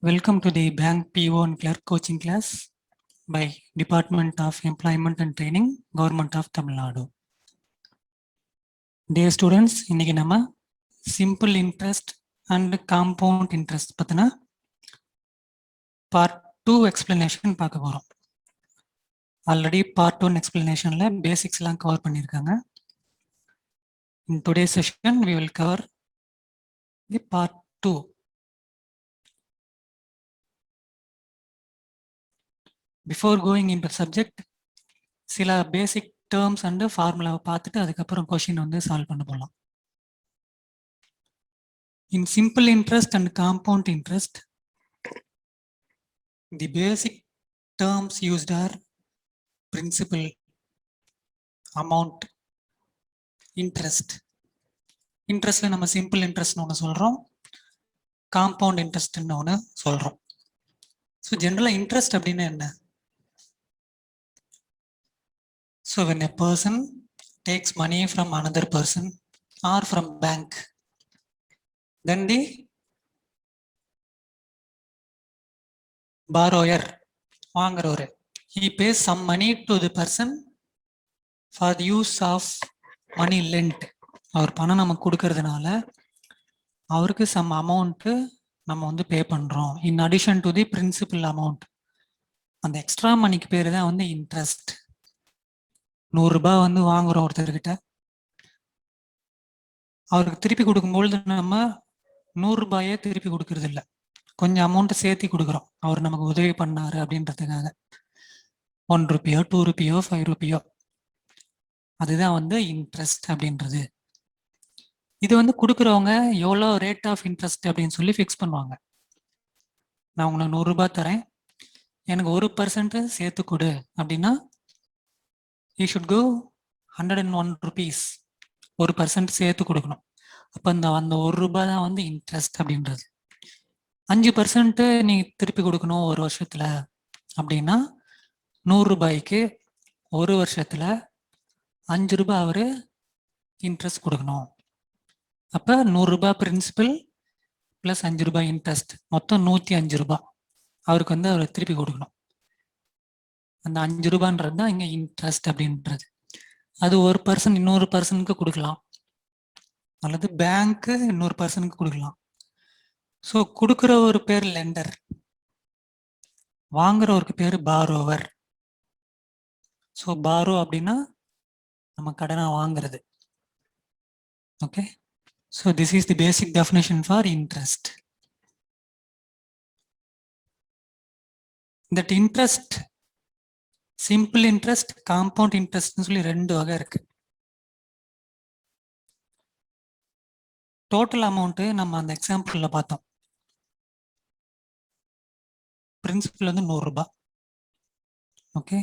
Welcome to the Bank PO and Clerk coaching class by Department of Employment and Training, Government of Tamil Nadu. Dear students, இன்னைக்கு நம்ம simple interest and compound interest பத்தின part 2 explanation பார்க்க போறோம். Already part 1 explanationல basics எல்லாம் cover பண்ணிருக்காங்க. In today's session, we will cover the part 2. Before going into subject, சில பேசிக் terms and ஃபார்முலாவை பார்த்துட்டு அதுக்கப்புறம் கொஷின் வந்து சால்வ் பண்ண போகலாம். In simple interest and compound interest, the basic terms used are principal, amount, interest. இன்ட்ரெஸ்ட்ல நம்ம சிம்பிள் இன்ட்ரெஸ்ட்னு ஒன்று சொல்கிறோம், காம்பவுண்ட் இன்ட்ரெஸ்ட்னு ஒன்று சொல்கிறோம். ஸோ ஜென்ரலாக இன்ட்ரெஸ்ட் அப்படின்னா என்ன? So when a person takes money from another person or from bank, then the borrower, வாங்குறவர், he pays some money to the person for the use of money lent. அவர் பணம் நமக்கு கொடுக்கறதுனால அவருக்கு some amount நம்ம வந்து பே பண்றோம். In addition to the principal amount, அந்த extra மணிக்கு பேரு தான் வந்து இன்ட்ரெஸ்ட். 100 ரூபாய் வந்து வாங்குறோம் ஒருத்தர்கிட்ட, அவருக்கு திருப்பி கொடுக்கும்பொழுது நம்ம 100 ரூபாயே திருப்பி கொடுக்கறது இல்லை, கொஞ்சம் அமௌண்ட் சேர்த்தி கொடுக்குறோம். அவர் நமக்கு உதவி பண்ணாரு அப்படின்றதுக்காக 1 ரூபியோ 2 ரூபியோ 5 ரூபியோ, அதுதான் வந்து இன்ட்ரெஸ்ட் அப்படின்றது. இது வந்து கொடுக்குறவங்க எவ்வளோ ரேட் ஆஃப் இன்ட்ரெஸ்ட் அப்படின்னு சொல்லி ஃபிக்ஸ் பண்ணுவாங்க. நான் உங்களுக்கு 100 ரூபாய் தரேன், எனக்கு 1% சேர்த்து கொடு அப்படின்னா யூ ஷுட் கோ 101 rupees, 1% சேர்த்து கொடுக்கணும். அப்போ அந்த 1 ரூபாய் தான் வந்து இன்ட்ரெஸ்ட் அப்படின்றது. 5% நீ திருப்பி கொடுக்கணும் ஒரு வருஷத்துல அப்படின்னா 100 ரூபாய்க்கு ஒரு வருஷத்துல 5 ரூபாய் அவரு இன்ட்ரெஸ்ட் கொடுக்கணும். அப்ப 100 ரூபாய் பிரின்சிபல் பிளஸ் 5 ரூபாய் இன்ட்ரெஸ்ட், மொத்தம் 105 ரூபாய் அவருக்கு வந்து அவர் திருப்பி கொடுக்கணும். அந்த 5 ரூபான்றது தான் இங்க இன்ட்ரெஸ்ட் அப்படின்றது. அது ஒரு பர்சன் இன்னொரு பர்சனுக்கு கொடுக்கலாம், அல்லது பேங்க் இன்னொரு பர்சனுக்கு கொடுக்கலாம். ஸோ கொடுக்குற ஒரு பேர் லெண்டர், வாங்குறவருக்கு பேர் பாரோவர். ஸோ பாரோ அப்படின்னா நம்ம கடனை வாங்குறது. Okay, so this is the basic definition for interest. That interest, simple interest, compound இன்ட்ரெஸ்ட்னு சொல்லி 2 வகை இருக்கு. டோட்டல் அமௌண்ட் நம்ம அந்த எக்ஸாம்பிள்ல பார்த்தோம். பிரின்சிபல் வந்து 100 ரூபாய், ஓகே,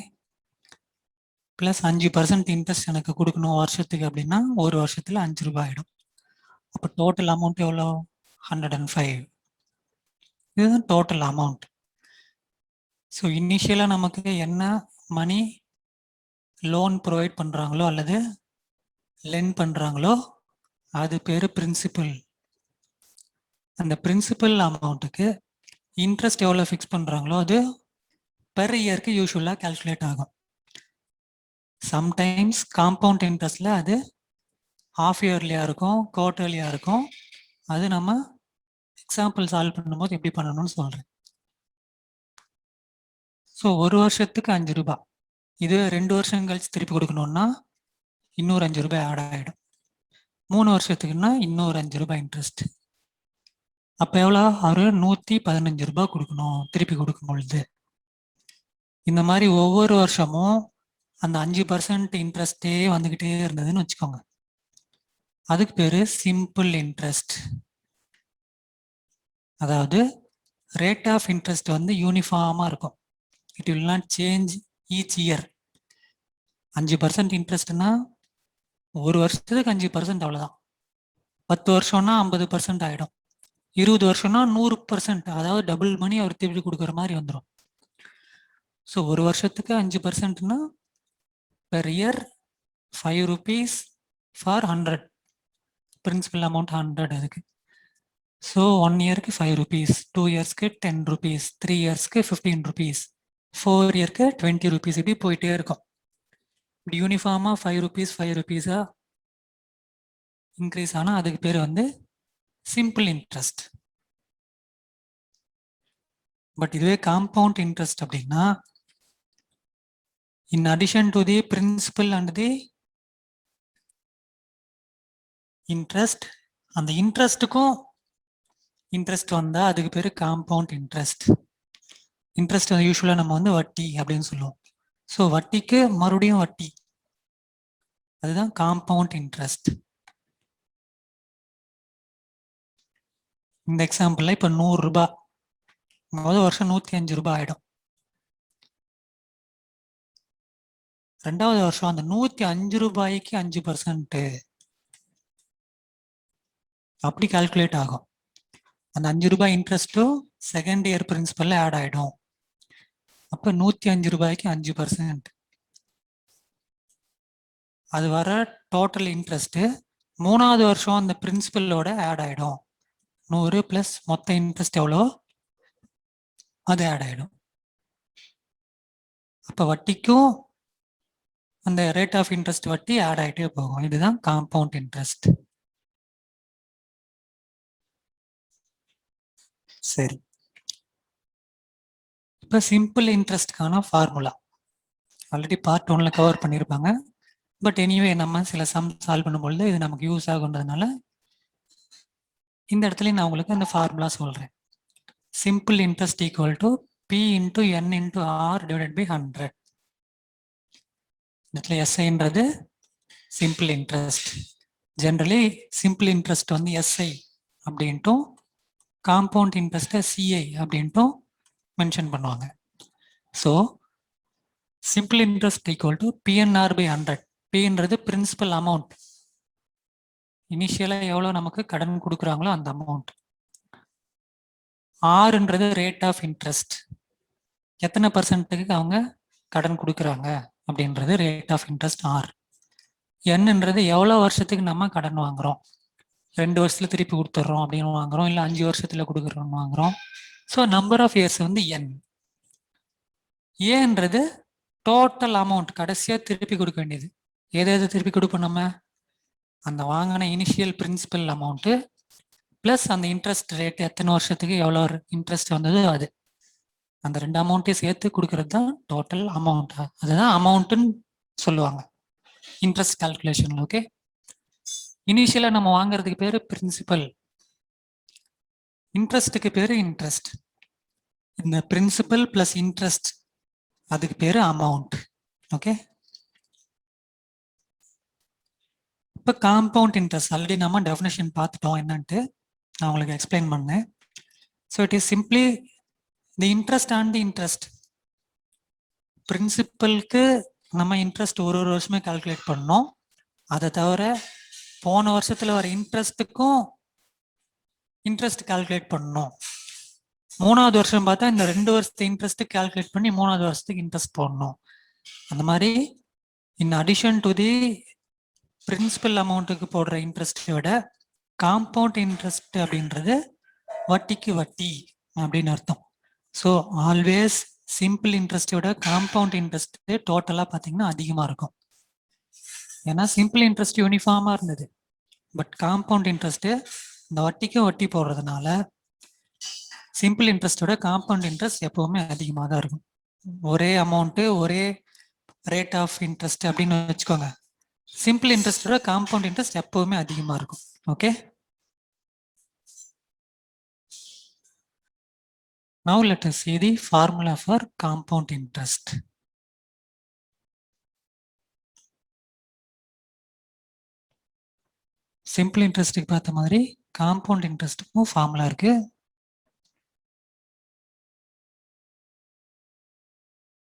பிளஸ் 5% இன்ட்ரெஸ்ட் எனக்கு கொடுக்கணும் வருஷத்துக்கு அப்படின்னா ஒரு வருஷத்துல 5 ரூபாய் ஆயிடும். அப்போ டோட்டல் அமௌண்ட் எவ்வளோ? 105. இதுதான் டோட்டல் அமௌண்ட். ஸோ இனிஷியலா நமக்கு என்ன மணி லோன் ப்ரொவைட் பண்றாங்களோ அல்லது லென் பண்றாங்களோ அது பேரு பிரின்சிபல். அந்த பிரின்சிபல் அமௌண்ட்டுக்கு இன்ட்ரெஸ்ட் எவ்வளோ ஃபிக்ஸ் பண்றாங்களோ அது பெர் இயருக்கு யூஸ்வலா கால்குலேட் ஆகும். சம்டைம்ஸ் காம்பவுண்ட் இன்ட்ரெஸ்ட்ல அது ஹாஃப் இயர்லியா இருக்கும், குவார்டர்லியா இருக்கும். அது நம்ம எக்ஸாம்பிள் சால்வ் பண்ணும்போது எப்படி பண்ணணும்னு சொல்றேன். ஸோ ஒரு வருஷத்துக்கு 5 ரூபாய், இது 2 வருஷம் கழிச்சு திருப்பி கொடுக்கணும்னா இன்னொரு 5 ரூபாய் ஆட் ஆகிடும். 3 வருஷத்துக்குன்னா இன்னொரு 5 ரூபாய் இன்ட்ரெஸ்ட். அப்போ எவ்வளோ? அவரு 115 ரூபாய் கொடுக்கணும் திருப்பி கொடுக்கும் பொழுது. இந்த மாதிரி ஒவ்வொரு வருஷமும் அந்த 5% இன்ட்ரெஸ்டே வந்துகிட்டே இருந்ததுன்னு வச்சுக்கோங்க, அதுக்கு பேரு சிம்பிள் இன்ட்ரெஸ்ட். அதாவது ரேட் ஆஃப் இன்ட்ரெஸ்ட் வந்து யூனிஃபார்மா இருக்கும், it will not change each year. 5% இன்ட்ரெஸ்ட்னா ஒரு வருஷத்துக்கு 5%, அவ்வளோதான். 10 வருஷம்னா 50% ஆகிடும், 20 வருஷம்னா 100%, அதாவது டபுள் மணி அவர் திருப்பி கொடுக்குற மாதிரி வந்துடும். ஸோ ஒரு வருஷத்துக்கு 5%னா per year 5 rupees for 100, principal amount 100. அதுக்கு ஸோ 1 இயருக்கு 5 rupees, 2 இயர்ஸ்க்கு 10 rupees, 3 இயர்ஸ்க்கு 15 rupees, 4 இயர்க்கு 20 rupees, இப்படி போயிட்டே இருக்கும். இப்படி யூனிஃபார்மா 5 rupees 5 rupees-ஆ இன்க்ரீஸ் ஆனால் அதுக்கு பேர் வந்து சிம்பிள் இன்ட்ரெஸ்ட். பட் இதுவே காம்பவுண்ட் இன்ட்ரெஸ்ட் அப்படின்னா in addition to the principal and the interest, அந்த இன்ட்ரெஸ்ட்டுக்கும் இன்ட்ரெஸ்ட் வந்தா அதுக்கு பேரு காம்பவுண்ட் இன்ட்ரெஸ்ட். இன்ட்ரெஸ்ட் யூஸ்வலா நம்ம வந்து வட்டி அப்படின்னு சொல்லுவோம். ஸோ வட்டிக்கு மறுபடியும் வட்டி, அதுதான் காம்பவுண்ட் இன்ட்ரெஸ்ட். இந்த எக்ஸாம்பிள்ல இப்ப 100 ரூபாய், முதல் வருஷம் 105 ரூபாய் ஆயிடும். ரெண்டாவது வருஷம் அந்த 105 ரூபாய்க்கு 5% அப்படி கால்குலேட் ஆகும். அந்த 5 ரூபாய் இன்ட்ரெஸ்ட்டும் செகண்ட் இயர் பிரின்சிபல்ல ஆட் ஆயிடும். அப்ப 105 ரூபாய்க்கு 5%. அது வர டோட்டல் இன்ட்ரெஸ்ட் மூணாவது வருஷம் அந்த பிரின்சிபலோட ஆட் ஆயிடும். 100 பிளஸ் மொத்த இன்ட்ரெஸ்ட் எவ்வளோ அது ஆட் ஆயிடும். அப்ப வட்டிக்கும் அந்த ரேட் ஆஃப் இன்ட்ரெஸ்ட் வட்டி ஆட் ஆகிட்டே போகும். இதுதான் காம்பவுண்ட் இன்ட்ரெஸ்ட். சரி, இப்ப சிம்பிள் இன்ட்ரெஸ்ட்கான ஃபார்முலா ஆல்ரெடி பார்ட் 1ல கவர் பண்ணியிருப்பாங்க. பட் எனிவே நம்ம சில சம் சால்வ் பண்ணும்பொழுது இது நமக்கு யூஸ் ஆகுன்றதுனால இந்த இடத்துல நான் உங்களுக்கு அந்த ஃபார்முலா சொல்றேன். Simple interest equal to P into N into R divided by 100. இடத்துல எஸ்ஐன்றது simple interest. Generally simple interest வந்து எஸ்ஐ அப்படின்ட்டும் காம்பவுண்ட் இன்ட்ரெஸ்ட்டை சிஐ அப்படின்ட்டும் மென்ஷன் பண்ணுவாங்க. So simple interest equal to PNR by 100. பின்றது பிரின்சிபல் அமௌண்ட், இனிஷியலாக எவ்வளோ நமக்கு கடன் கொடுக்குறாங்களோ அந்த அமௌண்ட். ஆறுன்றது ரேட் ஆஃப் இன்ட்ரெஸ்ட், எத்தனை பர்சன்ட்டுக்கு அவங்க கடன் கொடுக்குறாங்க அப்படின்றது ரேட் ஆஃப் இன்ட்ரெஸ்ட் ஆர். என்னன்றது எவ்வளோ வருஷத்துக்கு நம்ம கடன் வாங்குறோம், 2 வருஷத்துல திருப்பி கொடுத்துட்றோம் அப்படின்னு வாங்குறோம், இல்லை 5 வருஷத்துல கொடுக்குறோம்னு வாங்குறோம். ஸோ நம்பர் ஆஃப் இயர்ஸ் வந்து என். ஏன்றது டோட்டல் அமௌண்ட் கடைசியா திருப்பி கொடுக்க வேண்டியது. எது திருப்பி கொடுப்போம் நம்ம, அந்த வாங்கின இனிஷியல் பிரின்சிபல் அமௌண்ட்டு பிளஸ் அந்த இன்ட்ரெஸ்ட் ரேட், எத்தனை வருஷத்துக்கு எவ்வளோ இன்ட்ரெஸ்ட் வந்தது அது, அந்த 2 அமௌண்ட்டையும் சேர்த்து கொடுக்கறது தான் டோட்டல் அமௌண்ட். அதுதான் அமௌண்ட்டுன்னு சொல்லுவாங்க இன்ட்ரெஸ்ட் கால்குலேஷன்ல. ஓகே, இனிஷியலா நம்ம வாங்குறதுக்கு பேரு பிரின்சிபல், இன்ட்ரெஸ்ட்டுக்கு பேரு இன்ட்ரெஸ்ட். இந்த பிரின்சிபல் பிளஸ் இன்ட்ரெஸ்ட் அதுக்கு பேரு அமௌண்ட். ஓகே, இப்போ காம்பவுண்ட் இன்ட்ரெஸ்ட் ஆல்ரெடி நம்ம டெஃபினேஷன் பார்த்துட்டோம் என்னன்ட்டு, நான் உங்களுக்கு எக்ஸ்பிளைன் பண்ணேன். So it is simply the interest on the interest. பிரின்சிபலுக்கு நம்ம இன்ட்ரெஸ்ட் ஒரு வருஷமே கால்குலேட் பண்ணோம். அதை தவிர போன வருஷத்துல வர இன்ட்ரெஸ்ட்டுக்கும் இன்ட்ரெஸ்ட் கால்குலேட் பண்ணணும். மூணாவது வருஷம் பார்த்தா இந்த 2 வருஷத்து இன்ட்ரெஸ்ட் கால்குலேட் பண்ணி 3வது வருஷத்துக்கு இன்ட்ரெஸ்ட் போடணும். அந்த மாதிரி in addition to the principal அமௌண்ட்டுக்கு போடுற இன்ட்ரெஸ்ட்டை விட காம்பவுண்ட் இன்ட்ரெஸ்ட் அப்படின்றது வட்டிக்கு வட்டி அப்படின்னு அர்த்தம். ஸோ ஆல்வேஸ் சிம்பிள் இன்ட்ரெஸ்ட்டை விட காம்பவுண்ட் இன்ட்ரெஸ்ட் டோட்டலாக பார்த்தீங்கன்னா அதிகமாக இருக்கும். ஏன்னா சிம்பிள் இன்ட்ரெஸ்ட் யூனிஃபார்மாக இருந்தது, பட் காம்பவுண்ட் இன்ட்ரெஸ்ட் இந்த வட்டிக்கு வட்டி போடுறதுனால சிம்பிள் இன்ட்ரெஸ்டோட காம்பவுண்ட் இன்ட்ரெஸ்ட் எப்பவுமே அதிகமாக தான் இருக்கும். ஒரே அமௌண்ட்டு ஒரே ரேட் ஆஃப் இன்ட்ரெஸ்ட் அப்படின்னு வச்சுக்கோங்க, சிம்பிள் இன்ட்ரெஸ்டோட காம்பவுண்ட் இன்ட்ரெஸ்ட் எப்பவுமே அதிகமாக இருக்கும். Okay, now let us see the formula for compound interest. Simple இன்ட்ரெஸ்ட்டுக்கு பார்த்த மாதிரி காம்பவுண்ட் இன்ட்ரெஸ்ட்டுக்கும் ஃபார்முலா இருக்கு,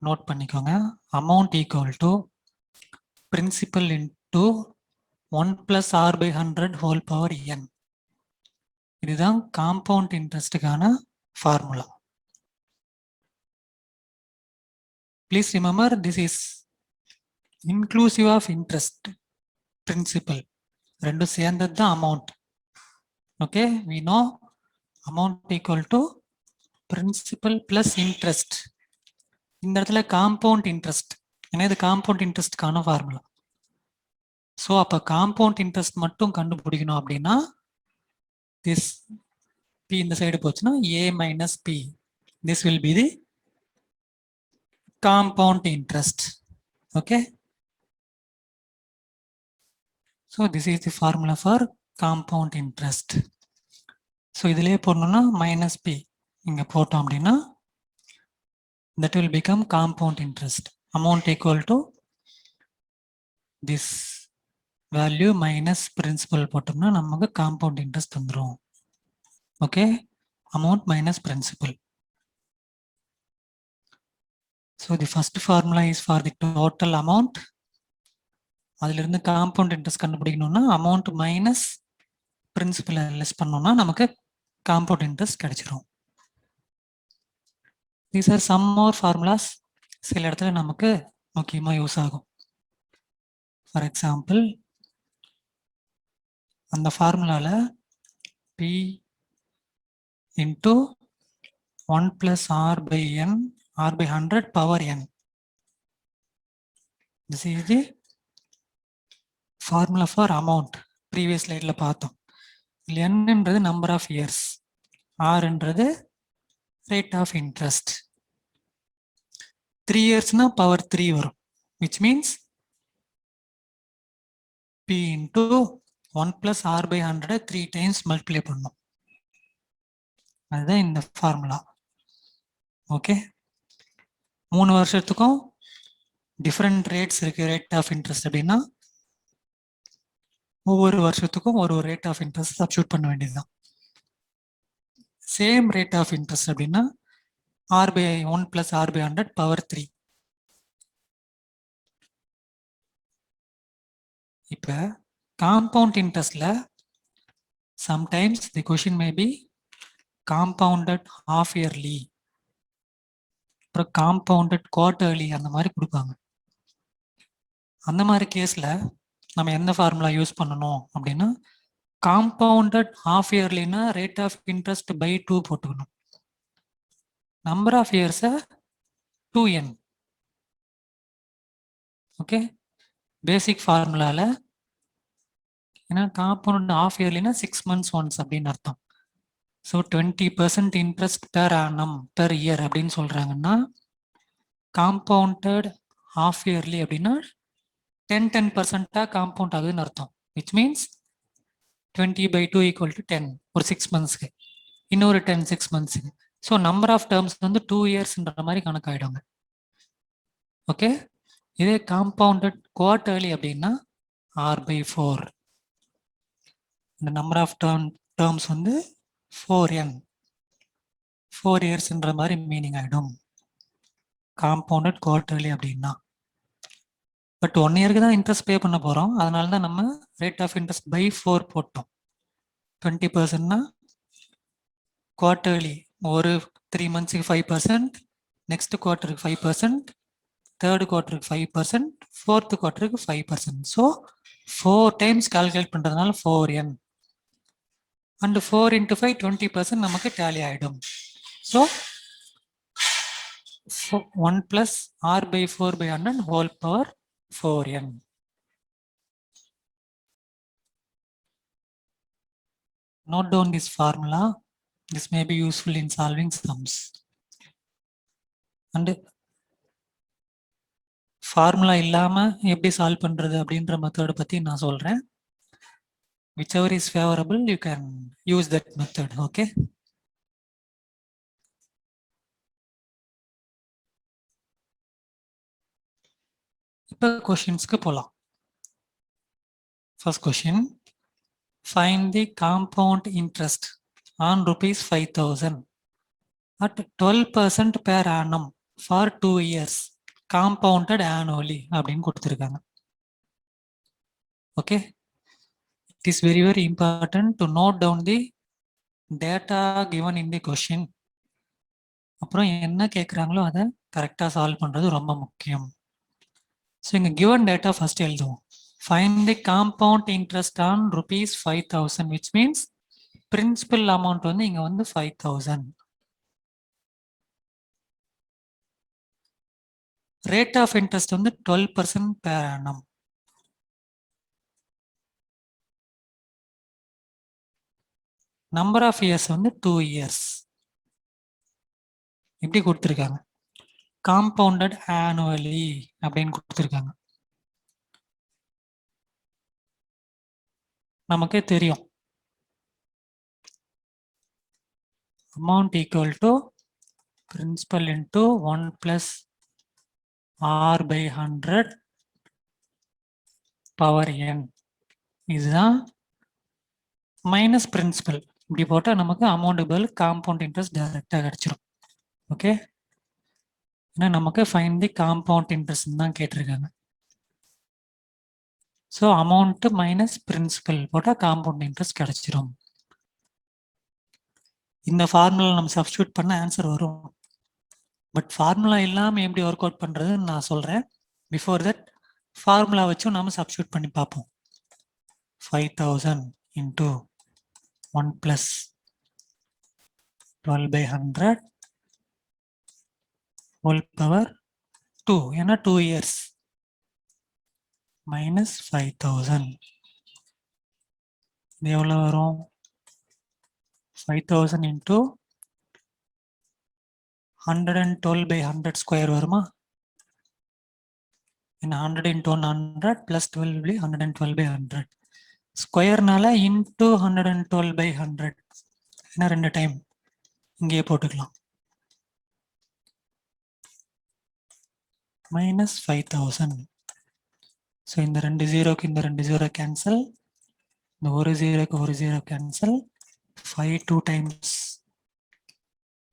நோட் பண்ணிக்கோங்க. Amount equal to principal into 1 plus r by 100 whole power n. இதுதான் காம்பவுண்ட் இன்ட்ரெஸ்ட்டுக்கான formula. Please remember this is inclusive of interest, principal ரெண்டும் சேர்ந்தது தான் amount. Okay, we know amount equal to principal plus interest. இந்த இடத்துல compound interest, ஏன்னா இது compound இன்ட்ரெஸ்ட்கான ஃபார்முலா. ஸோ அப்போ காம்பவுண்ட் இன்ட்ரெஸ்ட் மட்டும் கண்டுபிடிக்கணும் அப்படின்னா திஸ் பி இந்த சைடு போச்சுன்னா A minus B, this will be the compound interest. Okay, so this is the formula for compound interest. So இதிலே போடணும்னா மைனஸ் பி இங்கே போட்டோம் அப்படின்னா that will become compound interest. Amount equal to this value minus principal போட்டோம்னா நமக்கு compound interest வந்துரும். Okay, amount minus principal. So the first formula is for the total amount. அதிலிருந்து compound interest கண்டுபிடிக்கணும்னா amount minus principal less பண்ணோம்னா நமக்கு compound interest கிடைச்சிரும். These are some more formulas. சில இடத்துல நமக்கு முக்கியமா யூஸ் ஆகும். ஃபார் எக்ஸாம்பிள், அந்த ஃபார்முலால P into 1 plus R by N, R by 100 power N. This is the formula for amount. Previous slide ல பார்த்தோம். N என்றது number of years, R என்றது rate of interest. 3 yearsனா power 3 வரும், which means P into 1 plus R by 100 3 times multiply பண்ணும். அதுதான் இந்த formula. Okay, 3 வருஷத்துக்கும் different rates இருக்கு rate of interest அப்படின்னா ஒவ்வொரு வருஷத்துக்கும் ஒரு ரேட் ஆஃப் இன்ட்ரெஸ்ட் சப்ஸ்டிட்யூட் பண்ண வேண்டியதுதான். சேம் ரேட் ஆஃப் இன்ட்ரெஸ்ட் அப்படின்னா R by 1 plus R by 100 power 3. இப்போ compound இன்ட்ரெஸ்ட்ல sometimes the question may be compounded half yearly, அப்புறம் compounded quarterly அந்த மாதிரி கொடுப்பாங்க. அந்த மாதிரி கேஸ்ல நம்ம எந்த ஃபார்முலா யூஸ் பண்ணணும் அப்படின்னா காம்பவுண்டட் half yearlyனா ரேட் ஆஃப் இன்ட்ரெஸ்ட் பை 2 போட்டுக்கணும். நம்பர் ஆஃப் இயர்ஸை 2n. ஓகே, பேசிக் ஃபார்முலால ஏன்னா காம்பவுண்ட் half yearlyனா 6 months once அப்படின்னு அர்த்தம். So 20% interest per annum per year அப்படின்னு சொல்றாங்கன்னா காம்பவுண்டட் half yearly அப்படின்னா 10% காம்பவுண்ட் ஆகுதுன்னு அர்த்தம். Which means 20 by 2 equal to 10 ஒரு 6 monthsக்கு, இன்னொரு 10 6 monthsக்கு. ஸோ நம்பர் ஆஃப் டேர்ம்ஸ் வந்து 2 yearsன்ற மாதிரி கணக்காயிடுங்க. ஓகே, இதே காம்பவுண்டட் குவார்டர்லி அப்படின்னா R by 4. இந்த நம்பர் ஆஃப் டேர்ம்ஸ் வந்து 4n, 4 yearsன்ற மாதிரி மீனிங் ஆகிடும் காம்பவுண்டட் குவார்டர்லி அப்படின்னா. பட் 1 yearக்கு தான் இன்ட்ரெஸ்ட் பே பண்ண போகிறோம், அதனால தான் நம்ம ரேட் ஆஃப் இன்ட்ரெஸ்ட் பை 4 போட்டோம். 20%னா குவார்டர்லி ஒரு 3 monthsக்கு 5%, நெக்ஸ்ட் குவார்ட்டருக்கு 5%, தேர்ட் குவார்ட்டருக்கு 5%, ஃபோர்த் குவார்ட்டருக்கு 5%. ஸோ 4 times கால்குலேட் பண்ணுறதுனால 4n அண்ட் 4 into 5 20% நமக்கு டேலி ஆகிடும். So 1 plus R by 4 by 100 whole power 4n. Note down this formula. This may be useful in solving sums. And formula இல்லாம எப்படி solve பண்றது அப்படின்ற method பத்தி நான் சொல்றேன். Whichever is favorable, you can use that method. Okay. இப்போ கொஸ்டின்ஸ்க்கு போலாம். First question, find the compound interest on rupees 5,000 at 12% per annum for 2 years compounded annually அப்படின்னு கொடுத்துருக்காங்க. Okay, it is very very important to note down the data given in the question. அப்புறம் என்ன கேட்குறாங்களோ அதை கரெக்டாக solve பண்ணுறது ரொம்ப முக்கியம். ஸோ இங்கே கிவன் டேட்டா ஃபர்ஸ்ட் எழுதுவோம். Find the compound interest on rupees 5,000, which means principal amount வந்து இங்க வந்து 5000. ரேட் ஆஃப் இன்ட்ரெஸ்ட் வந்து 12% per annum. Number of years வந்து 2 years. இப்படி கொடுத்துருக்காங்க. காம்பவுண்டட் ஆனுவலி அப்படின்னு கொடுத்துருக்காங்க. நமக்கே தெரியும் amount equal to principal into 1 plus r by 100 power n. இதுதான் மைனஸ் பிரின்சிபல். இப்படி போட்டால் நமக்கு அமௌண்ட் பதில் காம்பவுண்ட் இன்ட்ரெஸ்ட் டைரக்டாக கிடைச்சிடும். ஓகே, ஏன்னா நமக்கு ஃபைண்ட் தி காம்பவுண்ட் இன்ட்ரெஸ்ட் தான் கேட்டிருக்காங்க. ஸோ அமௌண்ட் மைனஸ் பிரின்சிபல் போட்டால் காம்பவுண்ட் இன்ட்ரெஸ்ட் கிடைச்சிரும். இந்த ஃபார்முலா நம்ம சப்ஸ்டியூட் பண்ண ஆன்சர் வரும். பட் ஃபார்முலா இல்லாமல் எப்படி ஒர்க் அவுட் பண்ணுறதுன்னு நான் சொல்கிறேன். பிஃபோர் தட் ஃபார்முலா வச்சும் நம்ம சப்ஸ்டியூட் பண்ணி பார்ப்போம். 5000 into 1 plus 12 by 100 whole power 2. ஏன்னா 2 years minus 5000. இது எவ்வளோ வரும்? 5000 into 112 by 100 square வருமா? ஏன்னா 100 into 100 plus 12 by 112 by 100 ஸ்கொயர்னால into 112 by 100. ஏன்னா 2 டைம் இங்கேயே போட்டுக்கலாம். மைனஸ் 5000. ஸோ இந்த 2 ஜீரோக்கு இந்த 2 ஜீரோ கேன்சல், இந்த ஒரு ஜீரோக்கு ஒரு zero cancel, 5 2 times.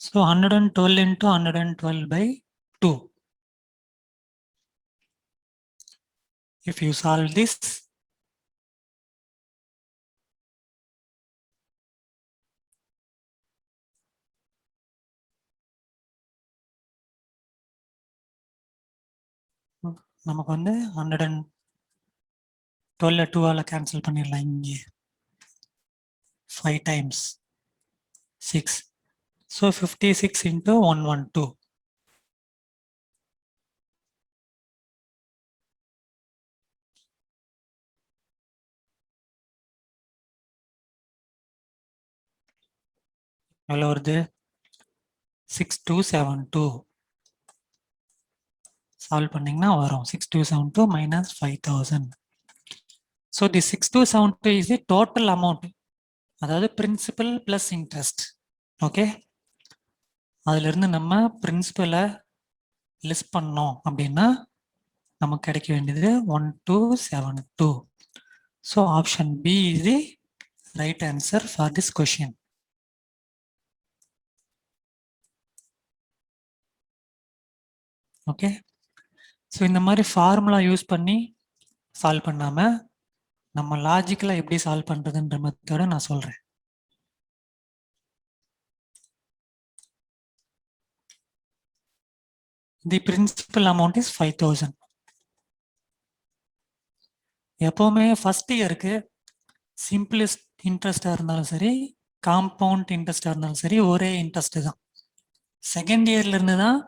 So 112 into 112 by 2. If you solve this, நமக்கு வந்து 112 2ஆல கேன்சல் பண்ணிடலாம். இங்கே 5 times 6. So 56 into 112. எவ்வளோ வருது? 6272. சால்வ் பண்ணிங்கன்னா வரும் 6272 minus 5000. So the 6272 is the total amount. அதாவது பிரின்சிபல் பிளஸ் இன்ட்ரெஸ்ட். ஓகே, அதிலிருந்து நம்ம பிரின்சிபலை லிஸ்ட் பண்ணோம் அப்படின்னா நமக்கு கிடைக்க வேண்டியது 1272. So option B is the right answer for this question. Okay, so இந்த மாதிரி ஃபார்முலா யூஸ் பண்ணி சால்வ் பண்ணாமல் நம்ம லாஜிக்கலாக எப்படி சால்வ் பண்ணுறதுன்ற மெத்தடை நான் சொல்கிறேன். தி பிரின்சிபல் அமௌண்ட் இஸ் 5000. எப்போவுமே ஃபர்ஸ்ட் இயருக்கு சிம்பிளஸ்ட் இன்ட்ரெஸ்டாக இருந்தாலும் சரி, காம்பவுண்ட் இன்ட்ரெஸ்டாக இருந்தாலும் சரி, ஒரே இன்ட்ரெஸ்ட் தான். செகண்ட் இயர்லேருந்து தான்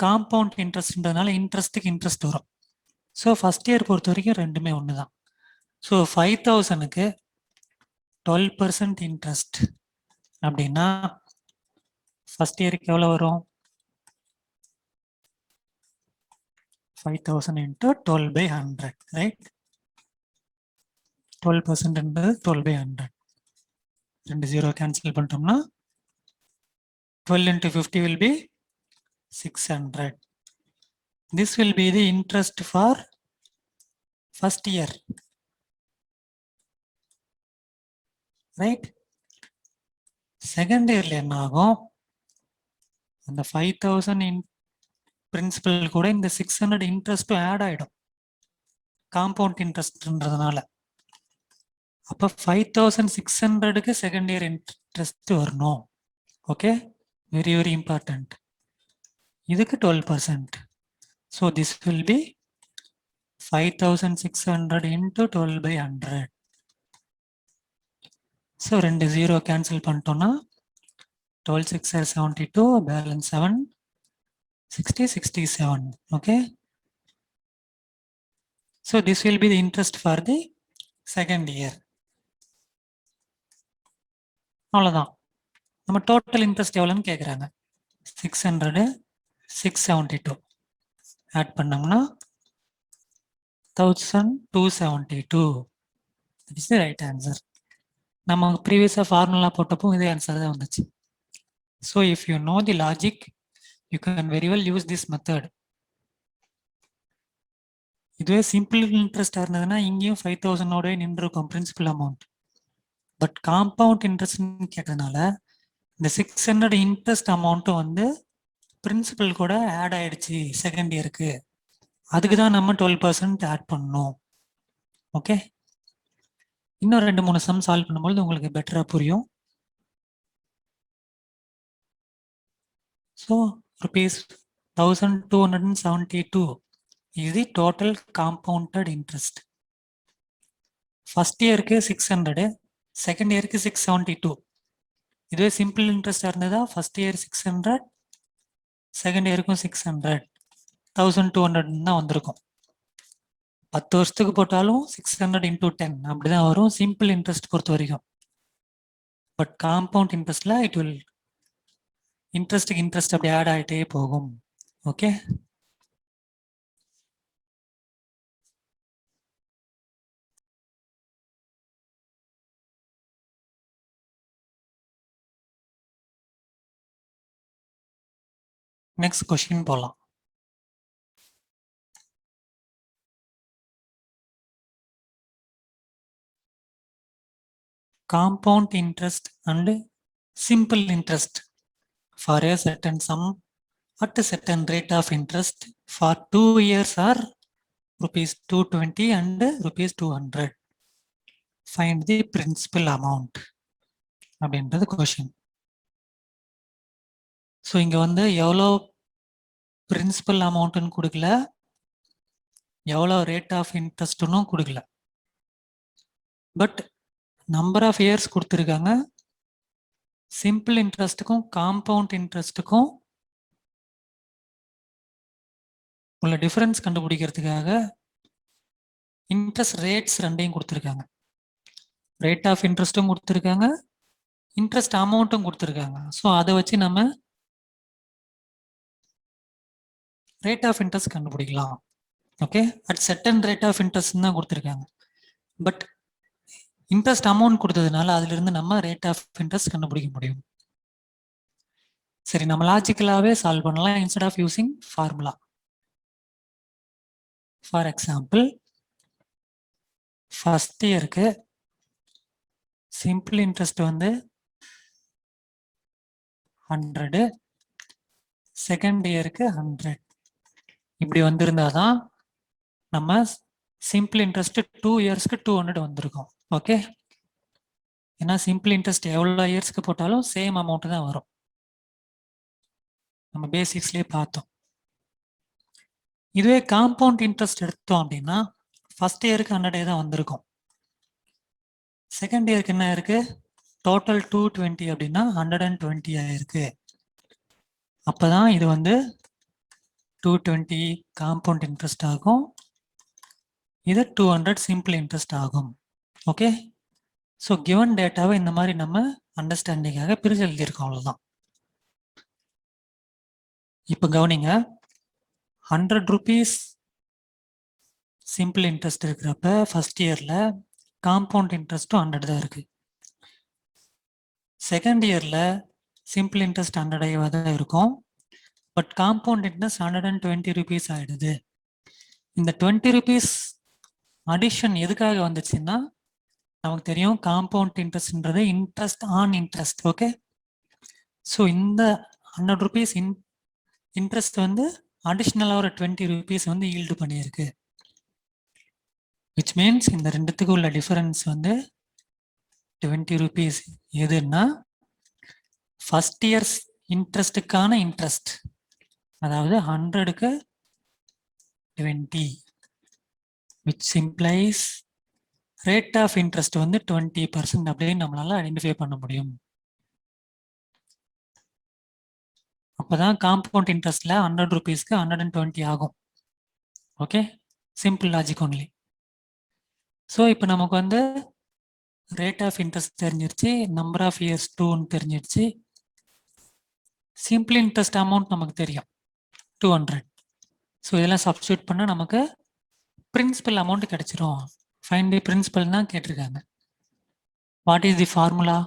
காம்பவுண்ட் இன்ட்ரெஸ்ட்ன்றதுனால இன்ட்ரெஸ்ட்டுக்கு இன்ட்ரெஸ்ட் வரும். ஸோ ஃபர்ஸ்ட் இயர் பொறுத்த வரைக்கும் ரெண்டுமே ஒன்று தான். ஸோ 5000க்கு 12% இன்ட்ரெஸ்ட் அப்படின்னா ஃபர்ஸ்ட் இயருக்கு எவ்வளோ வரும்? 5000 into 12 by 100, ரைட்? 12% என்பது 12 by 100. 2 ஜீரோ கேன்சல் பண்ணிட்டோம்னா 12 into 50 will be 600. This will be the interest for first year, right? Second இயர்ல என்ன ஆகும்? அந்த 5000 இன் பிரின்சிபல் கூட இந்த 600 இன்ட்ரெஸ்ட்டும் ஆட் ஆயிடும் காம்பவுண்ட் இன்ட்ரெஸ்ட்ன்றதுனால. அப்போ 5600க்கு செகண்ட் இயர் இன்ட்ரெஸ்ட் வரணும். Okay, very very important. இதுக்கு 12%. So this will B 5600 into 12 by 100. So 2 0 cancel பண்ணிட்டோம்னா 12 6 72, balance 7, 60, 67. Okay. So this will be the interest for the second year. அவ்வளோதான். நம்ம டோட்டல் இன்ட்ரெஸ்ட் எவ்வளோன்னு கேட்குறாங்க. 600, 672 add பண்ணோம்னா 1272. That is the right answer. நம்ம ப்ரீவியஸாக formula போட்டப்போ இதே ஆன்சர் தான் வந்துச்சு. So if you know the logic you can very well use this method. இதுவே சிம்பிள் இன்ட்ரெஸ்டாக இருந்ததுன்னா இங்கேயும் 5000 நின்றுருக்கும் பிரின்சிபல் அமௌண்ட். பட் காம்பவுண்ட் இன்ட்ரெஸ்ட்னு கேட்டதுனால இந்த 600 இன்ட்ரெஸ்ட் அமௌண்ட்டும் வந்து பிரின்சிபல் கூட ஆட் ஆயிடுச்சு செகண்ட் இயருக்கு. அதுக்கு தான் நம்ம 12% ஆட் பண்ணணும். ஓகே, இன்னும் 2-3 சம் சால்வ் பண்ணும்போது உங்களுக்கு பெட்டரா புரியும். So ₹1272 is the total compounded interest. First இயருக்கு 600, செகண்ட் இயருக்கு 672. இதுவே சிம்பிள் இன்ட்ரெஸ்டாக இருந்ததா ஃபர்ஸ்ட் இயர் 600, செகண்ட் இயருக்கும் 600, 1200 தான் வந்திருக்கும். 10 வருஷத்துக்கு போட்டாலும் 600 × 10 அப்படிதான் வரும் சிம்பிள் இன்ட்ரெஸ்ட் பொறுத்த வரைக்கும். பட் காம்பவுண்ட் இன்ட்ரெஸ்ட்ல இட் வில் இன்ட்ரெஸ்ட்டுக்கு இன்ட்ரெஸ்ட் அப்படி ஆட் ஆகிட்டே போகும். ஓகே, நெக்ஸ்ட் கொஸ்டின் போகலாம். Compound interest and simple interest for a certain sum at a certain rate of interest for 2 years are ₹220 and ₹200. Find the principal amount அப்படின்றது question. So இங்க வந்து எவ்வளோ principal அமௌண்ட்னு கொடுக்கல, எவ்வளோ ரேட் ஆஃப் இன்ட்ரெஸ்ட்னும் கொடுக்கல. But number of years கொடுத்துருக்காங்க. Simple இன்ட்ரெஸ்ட்டுக்கும் compound இன்ட்ரெஸ்ட்டுக்கும் உள்ள difference கண்டுபிடிக்கிறதுக்காக interest rates ரெண்டையும் கொடுத்துருக்காங்க. ரேட் ஆஃப் இன்ட்ரெஸ்ட்டும் கொடுத்துருக்காங்க, இன்ட்ரெஸ்ட் அமௌண்ட்டும் கொடுத்துருக்காங்க. ஸோ அதை வச்சு நம்ம ரேட் ஆஃப் இன்ட்ரெஸ்ட் கண்டுபிடிக்கலாம். Okay, at certain rate of interest தான் கொடுத்துருக்காங்க. பட் இன்ட்ரெஸ்ட் அமௌண்ட் கொடுத்ததுனால அதுல இருந்து நம்ம ரேட் ஆஃப் இன்ட்ரெஸ்ட் கண்டுபிடிக்க முடியும். சரி, நம்ம லாஜிக்கலாவே சால்வ் பண்ணலாம் instead of using formula. For example, first இயருக்கு சிம்பிள் இன்ட்ரெஸ்ட் வந்து 100, செகண்ட் இயருக்கு 100 இப்படி வந்திருந்தாதான் நம்ம சிம்பிள் இன்ட்ரெஸ்ட் 2 இயர்ஸ்க்கு 200 வந்திருக்கும். ஓகே, ஏன்னா சிம்பிள் இன்ட்ரெஸ்ட் எவ்வளோ இயர்ஸ்க்கு போட்டாலும் சேம் அமௌண்ட் தான் வரும். நம்ம பேசிக்ஸ்லேயே பார்த்தோம். இதுவே காம்பவுண்ட் இன்ட்ரெஸ்ட் எடுத்தோம் அப்படின்னா ஃபர்ஸ்ட் இயருக்கு 100 தான் வந்திருக்கும். செகண்ட் இயருக்கு என்ன இருக்கு, டோட்டல் 220 அப்படின்னா 120 ஆயிருக்கு. அப்பதான் இது வந்து 220 காம்பவுண்ட் இன்ட்ரெஸ்ட் ஆகும், இது 200 சிம்பிள் இன்ட்ரெஸ்ட் ஆகும். ஓகே, ஸோ கிவன் டேட்டாவை இந்த மாதிரி நம்ம அண்டர்ஸ்டாண்டிங்காக பிரிச்சு எழுதியிருக்கோம், அவ்வளோதான். இப்போ கவனிங்க, ₹100 சிம்பிள் இன்ட்ரெஸ்ட் இருக்கிறப்ப ஃபர்ஸ்ட் இயர்ல காம்பவுண்ட் இன்ட்ரெஸ்ட்டும் 100 தான் இருக்கு. செகண்ட் இயர்ல சிம்பிள் இன்ட்ரெஸ்ட் 100 தான் இருக்கும். பட் காம்பவுண்ட் இன்ட்ரெஸ்ட் ₹120 ஆயிடுது. இந்த ₹20 அடிஷன் எதுக்காக வந்துச்சுன்னா நமக்கு தெரியும் காம்பவுண்ட் இன்ட்ரெஸ்ட்ன்றது interest on interest. Okay, so இந்த ₹100 இன்ட்ரெஸ்ட் வந்து அடிஷ்னலாக ஒரு ₹20 வந்து ஈல்டு பண்ணியிருக்கு. விச் மீன்ஸ் இந்த ரெண்டுத்துக்கு உள்ள டிஃபரன்ஸ் வந்து ₹20 எதுன்னா ஃபர்ஸ்ட் இயர்ஸ் இன்ட்ரெஸ்ட்டுக்கான இன்ட்ரெஸ்ட், அதாவது 100க்கு 20, which implies rate of interest வந்து 20% அப்படின்னு நம்மளால ஐடென்டிஃபை பண்ண முடியும். அப்பதான் காம்பவுண்ட் இன்ட்ரெஸ்ட்ல 100 ருபீஸ்க்கு 120 ஆகும். Okay, simple logic only. So இப்போ நமக்கு வந்து ரேட் ஆஃப் இன்ட்ரெஸ்ட் தெரிஞ்சிருச்சு, நம்பர் ஆஃப் இயர்ஸ் 2ன்னு தெரிஞ்சிருச்சு, சிம்பிள் இன்ட்ரெஸ்ட் அமௌண்ட் நமக்கு தெரியும் 200. ஸோ இதெல்லாம் சப்ஸ்டியூட் பண்ண நமக்கு பிரின்சிபல் அமௌண்ட் கிடைச்சிரும். ஃபைண்ட் தி பிரின்சிபல் தான் கேட்டிருக்காங்க. What is the formula?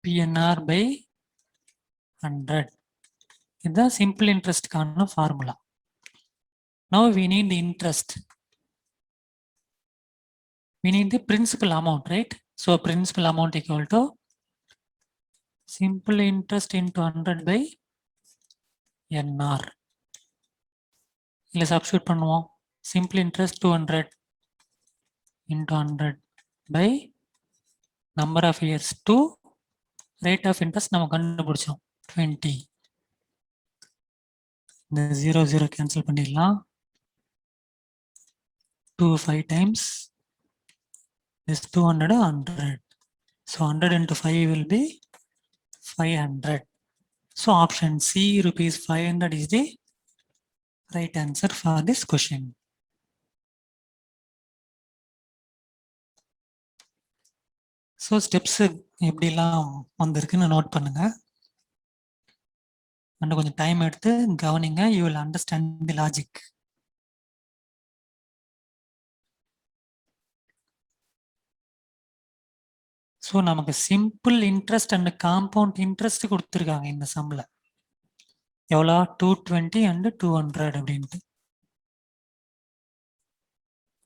PNR by 100. இதுதான் சிம்பிள் இன்ட்ரெஸ்ட்கான formula. Now we need the interest. We need the principal amount, right? So principal amount equal to simple interest into 100 by NR. Let's substitute பண்ணுவோம். Simple interest 200 into 100 by number of years 2, rate of interest நம்ம கண்டுபிடிச்சோம் 20. இந்த 0 cancel பண்ணிடலாம். 2 5 times this 200 100. So 100 into 5 will be 500. So option C, rupees 500 is the right answer for this question. So steps எப்படிலாம் வந்திருக்குன்னு note பண்ணுங்க. And கொஞ்சம் time எடுத்து கவனிங்க. You will understand the logic. So நமக்கு simple interest and compound interest கொடுத்துருக்காங்க இந்த சம்ல. எவ்வளோ? 220 and 200 அப்படின்ட்டு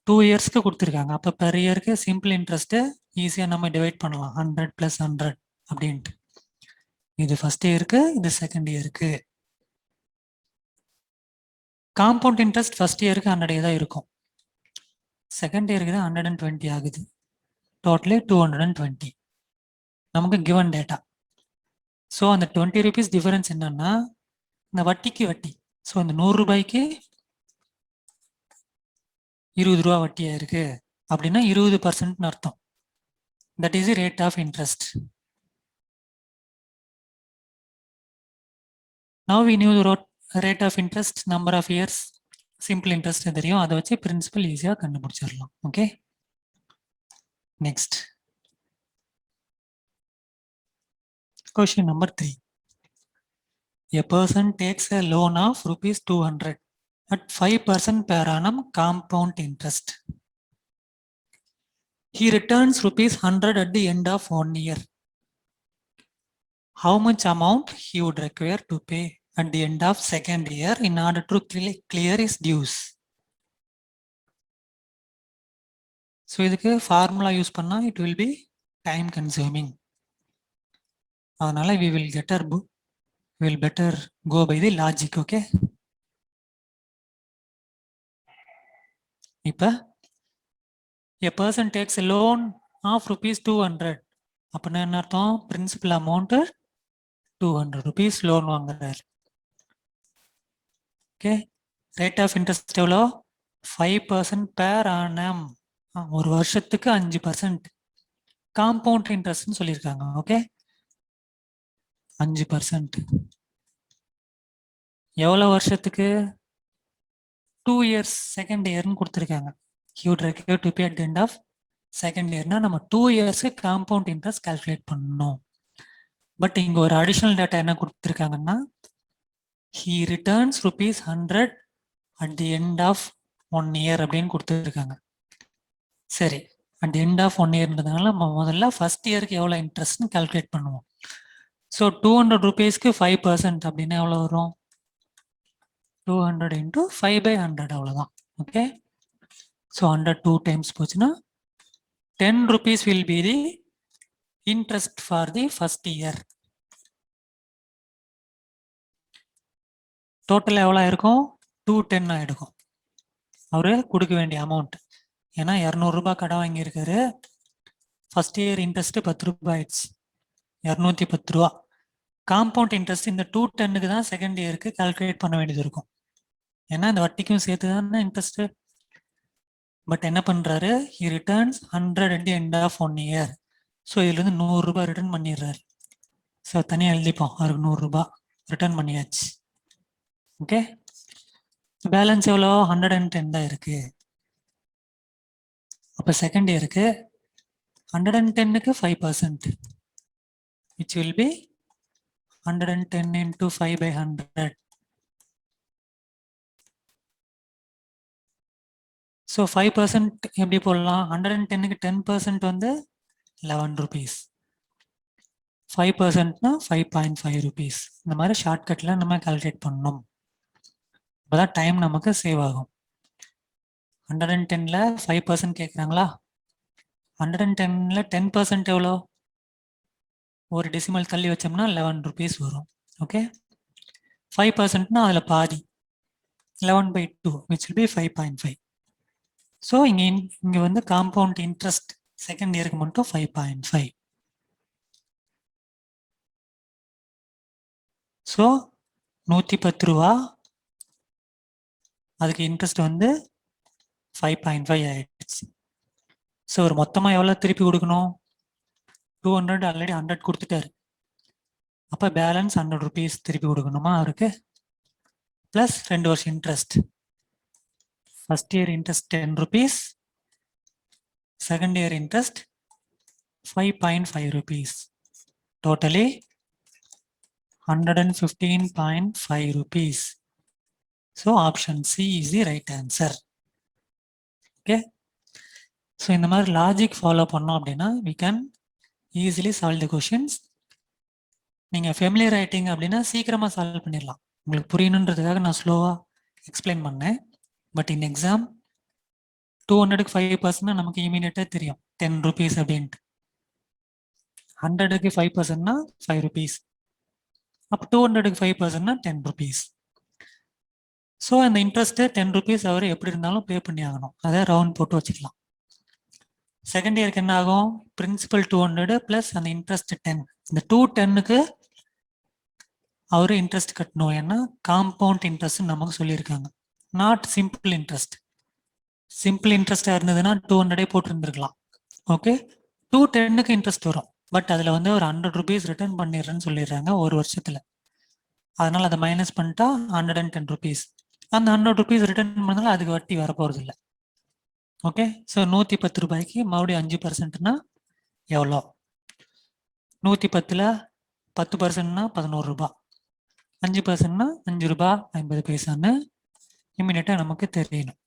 2 இயர்ஸ்க்கு கொடுத்துருக்காங்க. அப்போ பெர் இயருக்கு சிம்பிள் இன்ட்ரெஸ்ட்டு ஈஸியாக நம்ம டிவைட் பண்ணலாம் 100 + 100 அப்படின்ட்டு. இது ஃபர்ஸ்ட் இயருக்கு, இது செகண்ட் இயருக்கு. காம்பவுண்ட் இன்ட்ரெஸ்ட் ஃபர்ஸ்ட் இயருக்கு 100 தான் இருக்கும், செகண்ட் இயருக்கு தான் 120 ஆகுது. டோட்டலி 220 நமக்கு கிவன் டேட்டா. ஸோ அந்த 20 ருபீஸ் டிஃபரன்ஸ் என்னன்னா இந்த வட்டிக்கு வட்டி. ஸோ அந்த 100 ரூபாய்க்கு 20 ரூபா வட்டியா இருக்கு அப்படின்னா 20% அர்த்தம். That is the rate of interest. Now we know rate of interest, number of years, simple interest தெரியும். அதை வச்சு பிரின்சிபல் ஈஸியாக கண்டுபிடிச்சிடலாம். Okay, next question number 3. A person takes a loan of rupees 200 at 5% per annum compound interest. He returns rupees 100 at the end of 1 year. How much amount he would require to pay at the end of second year in order to clear his dues? So இதுக்கு formula use பண்ணா it will be time consuming. அதனால we will better go by the logic. Okay, இப்ப a person takes a loan of rupees 200 அப்படின்னா என்ன அர்த்தம்? Principal amount 200 rupees loan வாங்குறாரு. Okay, rate of interest எவ்வளோ? 5% per annum. ஒரு வருஷத்துக்கு 5%. காம்பவுண்ட் இன்ட்ரெஸ்ட்னு சொல்லியிருக்காங்க. ஓகே, 5% எவ்வளோ வருஷத்துக்கு? 2 இயர்ஸ், செகண்ட் இயர்னு கொடுத்துருக்காங்க. He would require to pay at the end of second yearனா நம்ம 2 இயர்ஸ்க்கு காம்பவுண்ட் இன்ட்ரெஸ்ட் கால்குலேட் பண்ணணும். பட் இங்க ஒரு அடிஷனல் டேட்டா என்ன கொடுத்துருக்காங்கன்னா he returns rupees 100 at the end of 1 year அப்படின்னு கொடுத்துருக்காங்க. சரி, அட் எண்ட் ஆஃப் 1 இயர்ன்றதுனால நம்ம முதல்ல ஃபர்ஸ்ட் இயருக்கு எவ்வளோ இன்ட்ரெஸ்ட்னு கால்குலேட் பண்ணுவோம். ஸோ 200 ருபீஸ்க்கு 5% அப்படின்னா எவ்வளோ வரும்? 200 into 5/100 அவ்வளோதான். ஓகே, ஸோ 100 2 டைம்ஸ் போச்சுன்னா 10 rupees will be the interest for the first year. Total எவ்வளோ இருக்கும்? 210 ஆகிடுக்கும் அவரு கொடுக்க வேண்டிய அமௌண்ட். ஏன்னா 200 ரூபாய் கடை வாங்கியிருக்காரு. ஃபர்ஸ்ட் இயர் இன்ட்ரெஸ்ட் 10 ரூபாய் ஆயிடுச்சு, 210 ரூபா. காம்பவுண்ட் இன்ட்ரெஸ்ட் இந்த 210க்கு தான் செகண்ட் இயருக்கு கால்குலேட் பண்ண வேண்டியது இருக்கும். ஏன்னா இந்த வட்டிக்கும் சேர்த்து தானே இன்ட்ரெஸ்ட். பட் என்ன பண்றாரு, he returns 100 at the end of 1 year. So இதுல இருந்து 100 ரூபாய் ரிட்டர்ன் பண்ணிடுறாரு. ஸோ தனியாக எழுதிப்போம், அவருக்கு 100 ரூபாய் ரிட்டர்ன் பண்ணியாச்சு. ஓகே, பேலன்ஸ் எவ்வளோ, 110 தான் இருக்கு. அப்போ செகண்ட் இயருக்கு 110க்கு 5%, which will be 110 into 5 by 100. So 5% எப்படி போடலாம், 110க்கு 10% வந்து 11 rupees, 5%னா 5.5 rupees. இந்த மாதிரி ஷார்ட்கட்டில் நம்ம கால்குலேட் பண்ணணும். அப்போதான் டைம் நமக்கு சேவ் ஆகும். 110ல் 5% கேட்குறாங்களா, 110ல் 10% எவ்வளோ, ஒரு டெசிமல் தள்ளி வச்சோம்னா 11 rupees வரும். ஓகே, 5%னா அதில் பாதி 11/2, which will be 5.5. ஸோ இங்கே வந்து காம்பவுண்ட் இன்ட்ரெஸ்ட் செகண்ட் இயருக்கு மட்டும் 5.5. ஸோ 110 ரூபா, அதுக்கு இன்ட்ரெஸ்ட் வந்து 5.5 ஆயிடுச்சு. ஸோ ஒரு மொத்தமாக எவ்வளோ திருப்பி கொடுக்கணும், 200 ஆல்ரெடி 100 கொடுத்துட்டாரு. அப்போ பேலன்ஸ் 100 rupees திருப்பி கொடுக்கணுமா அவருக்கு, ப்ளஸ் 2 வருஷம் interest. First year interest 10 rupees, second year interest 5.5 rupees, totally 115.5 rupees. So option C is the right answer. Okay, so இந்த மாதிரி லாஜிக் ஃபாலோ பண்ணோம் அப்படின்னா we can easily solve the questions. நீங்க familiar writing அப்படின்னா சீக்கிரமா solve பண்ணிடலாம். உங்களுக்கு புரியணுன்றதுக்காக நான் ஸ்லோவா எக்ஸ்பிளைன் பண்ணேன். பட் இன் எக்ஸாம் 200க்கு 5% நமக்கு இமீடியட்டா தெரியும் 10 rupees அப்படின்ட்டு. 100க்கு 5%னா 5 rupees. அப்போ 200க்கு 5%னா 10 rupees. ஸோ அந்த இன்ட்ரெஸ்ட்டு 10 rupees அவர் எப்படி இருந்தாலும் பே பண்ணி ஆகணும், அதை ரவுண்ட் போட்டு வச்சுக்கலாம். செகண்ட் இயருக்கு என்ன ஆகும், பிரின்சிபல் 200 ப்ளஸ் அந்த இன்ட்ரெஸ்ட் 10. இந்த 210க்கு அவர் இன்ட்ரெஸ்ட் கட்டணும், ஏன்னா காம்பவுண்ட் இன்ட்ரெஸ்ட் நமக்கு சொல்லியிருக்காங்க, நாட் சிம்பிள் இன்ட்ரெஸ்ட். சிம்பிள் இன்ட்ரெஸ்டாக இருந்ததுன்னா 200 போட்டுருந்துருக்கலாம். ஓகே, 210க்கு இன்ட்ரெஸ்ட் வரும், பட் அதில் வந்து ஒரு 100 rupees ரிட்டர்ன் பண்ணிடுறேன்னு சொல்லிடுறாங்க ஒரு வருஷத்தில். அதனால் அதை மைனஸ் பண்ணிட்டா 110 rupees. அந்த 100 rupees ரிட்டர்ன் பண்ணாலும் அதுக்கு வட்டி வரப்போகிறது இல்லை. ஓகே, ஸோ 110 ரூபாய்க்கு மறுபடியும் 5%னா எவ்வளோ, 110ல் 10%னா 11 ரூபாய், 5%னா 5 ரூபாய் 50 பைசான்னு இம்மிடியட்டாக நமக்கு தெரியணும்.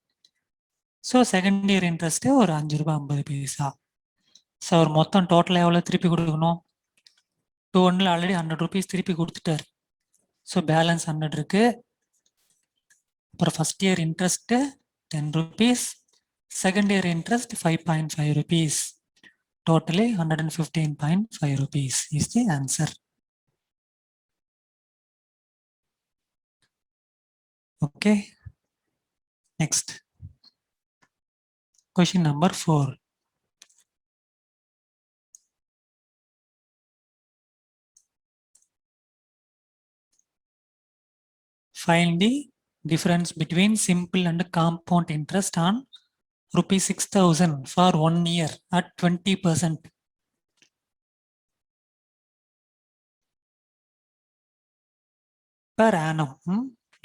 ஸோ செகண்ட் இயர் இன்ட்ரெஸ்ட்டு ஒரு 5 ரூபாய் 50 பைசா. ஸோ அவர் மொத்தம் டோட்டலாக எவ்வளோ திருப்பி கொடுக்கணும், 200ல் ஆல்ரெடி 100 rupees திருப்பி கொடுத்துட்டார். ஸோ பேலன்ஸ் 100 இருக்கு. அப்புறம் first year interest 10 rupees, second year interest 5.5 rupees, totally 115.5 rupees is the answer. Okay, next question number 4. Find the difference between simple and compound interest on ₹6,000 for 1 year at 20%. Per annum.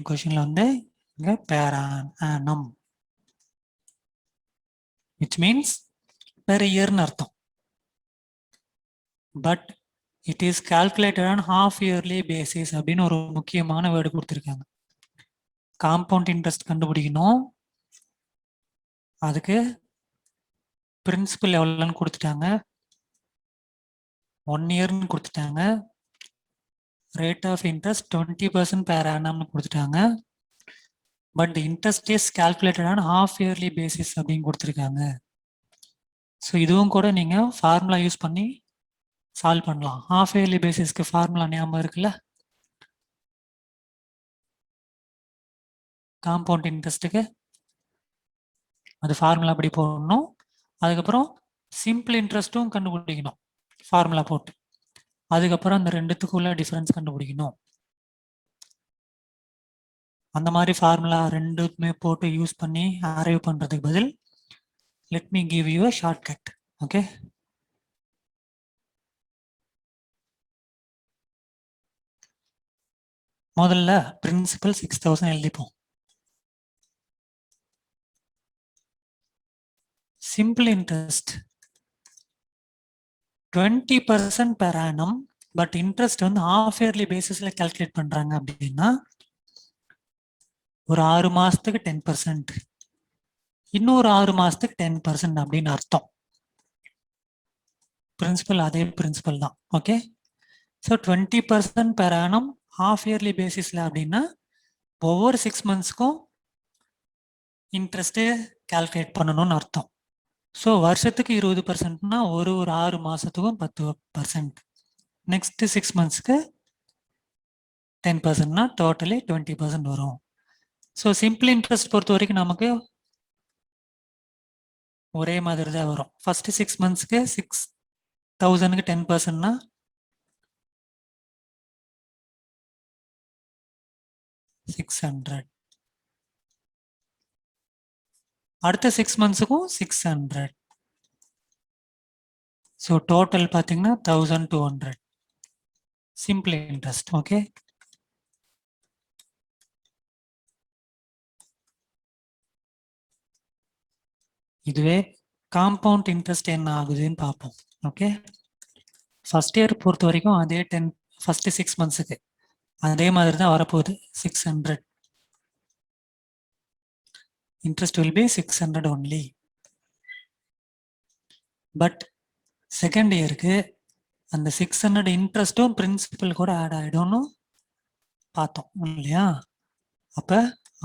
Question வந்து per annum, which means per year அர்த்தம். But it is calculated on half yearly basis அப்படின்னு ஒரு முக்கியமான word கொடுத்துருக்காங்க. Compound interest கண்டுபிடிக்கணும், அதுக்கு principal எவ்வளோன்னு கொடுத்துட்டாங்க, 1 இயர்னு கொடுத்துட்டாங்க, rate of interest 20% per annum கொடுத்துட்டாங்க. But interest is calculated on half yearly basis அப்படின்னு கொடுத்துருக்காங்க. ஸோ இதுவும் கூட நீங்கள் ஃபார்முலா யூஸ் பண்ணி சால்வ் பண்ணலாம். ஹாஃப் இயர்லி பேசிஸ்க்கு ஃபார்முலா ஞாபகம் இருக்குல்ல, காம்பவுண்ட் இன்ட்ரெஸ்ட்டுக்கு அது ஃபார்முலா அப்படி போடணும். அதுக்கப்புறம் சிம்பிள் இன்ட்ரெஸ்ட்டும் கண்டுபிடிக்கணும் ஃபார்முலா போட்டு. அதுக்கப்புறம் அந்த ரெண்டுத்துக்குள்ள டிஃபரன்ஸ் கண்டுபிடிக்கணும். அந்த மாதிரி ஃபார்முலா ரெண்டுமே போட்டு யூஸ் பண்ணி அரைவ் பண்ணுறதுக்கு பதில் let me give you a shortcut. Okay, முதல்ல பிரின்சிபல் 6000 எழுதிப்போம். Simple interest 20% per annum, but interest வந்து half yearly பேசிஸ்ல கால்குலேட் பண்றாங்க அப்படின்னா ஒரு 6 மாசத்துக்கு 10%, இன்னொரு 6 மாசத்துக்கு 10% அப்படின்னு அர்த்தம். பிரின்சிபல் அதே பிரின்சிபல் தான். Okay, so 20% per annum half yearly பேசிஸ்ல அப்படின்னா ஒவ்வொரு 6 monthsக்கும் இன்ட்ரெஸ்ட் கால்குலேட் பண்ணணும்னு அர்த்தம். ஸோ வருஷத்துக்கு 20%னா ஒரு 6 மாசத்துக்கும் 10%, நெக்ஸ்ட் 6 monthsக்கு 10%னா டோட்டலி 20% வரும். ஸோ சிம்பிள் இன்ட்ரெஸ்ட் பொறுத்த வரைக்கும் நமக்கு ஒரே மாதிரி தான் வரும். ஃபர்ஸ்ட் 6 monthsக்கு 6000க்கு 10%னா 600, அடுத்த 6 monthsக்கும் 600, ஸோ டோட்டல் பார்த்தீங்கன்னா 1200 சிம்பிள் இன்ட்ரெஸ்ட். ஓகே, இதுவே காம்பவுண்ட் இன்ட்ரெஸ்ட் என்ன ஆகுதுன்னு பார்ப்போம். ஓகே, ஃபர்ஸ்ட் இயர் பொறுத்த வரைக்கும் அதே 10, ஃபர்ஸ்ட் 6 monthsக்கு அதே மாதிரி தான் வரப்போகுது. 600 interest will be 600 only. But second இயருக்கு அந்த 600 இன்ட்ரெஸ்ட்டும் பிரின்சிபல் கூட ஆட் ஆகிடும்னு பார்த்தோம் இல்லையா? அப்போ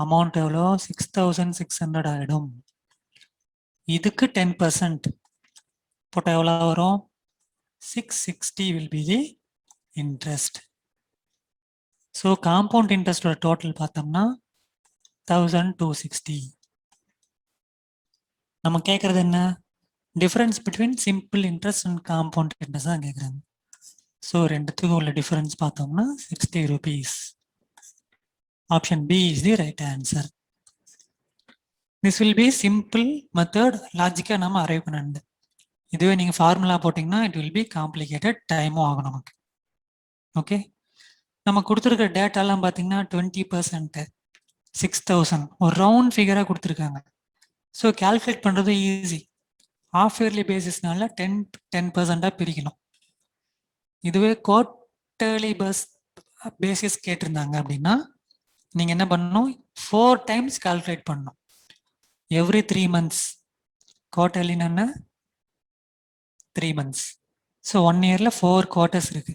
அமௌண்ட் எவ்வளோ? 6600 ஆகிடும். இதுக்கு 10% போட்டால் எவ்வளோ வரும்? 660 will be the interest. So compound இன்ட்ரெஸ்டோட டோட்டல் பார்த்தோம்னா 1260. நம்ம கேட்கறது என்ன? Difference between simple interest and compound interest தான் கேட்குறாங்க. ஸோ ரெண்டுத்துக்கும் உள்ள டிஃபரன்ஸ் பார்த்தோம்னா 60 rupees. Option B is the right answer. This will be simple method, லாஜிக்காக நம்ம அரைவ் பண்ணது. இதுவே நீங்கள் ஃபார்முலா போட்டிங்கன்னா இட் வில் பி காம்ப்ளிகேட்டட், டைமும் ஆகும் நமக்கு. ஓகே, நம்ம கொடுத்துருக்க டேட்டாலாம் பார்த்தீங்கன்னா 20%, 6000 ஒரு ரவுண்ட் ஃபிகராக கொடுத்துருக்காங்க. ஸோ கால்குலேட் பண்ணுறது ஈஸி. ஹாஃப் இயர்லி பேசிஸ்னால 10% பிரிக்கணும். இதுவே குவார்டர்லி பேசிஸ் கேட்டிருந்தாங்க அப்படின்னா நீங்கள் என்ன பண்ணணும்? 4 times கால்குலேட் பண்ணணும். Every 3 months. குவார்டர்லின்னு என்ன? 3 months. ஸோ 1 yearல 4 quarters இருக்கு.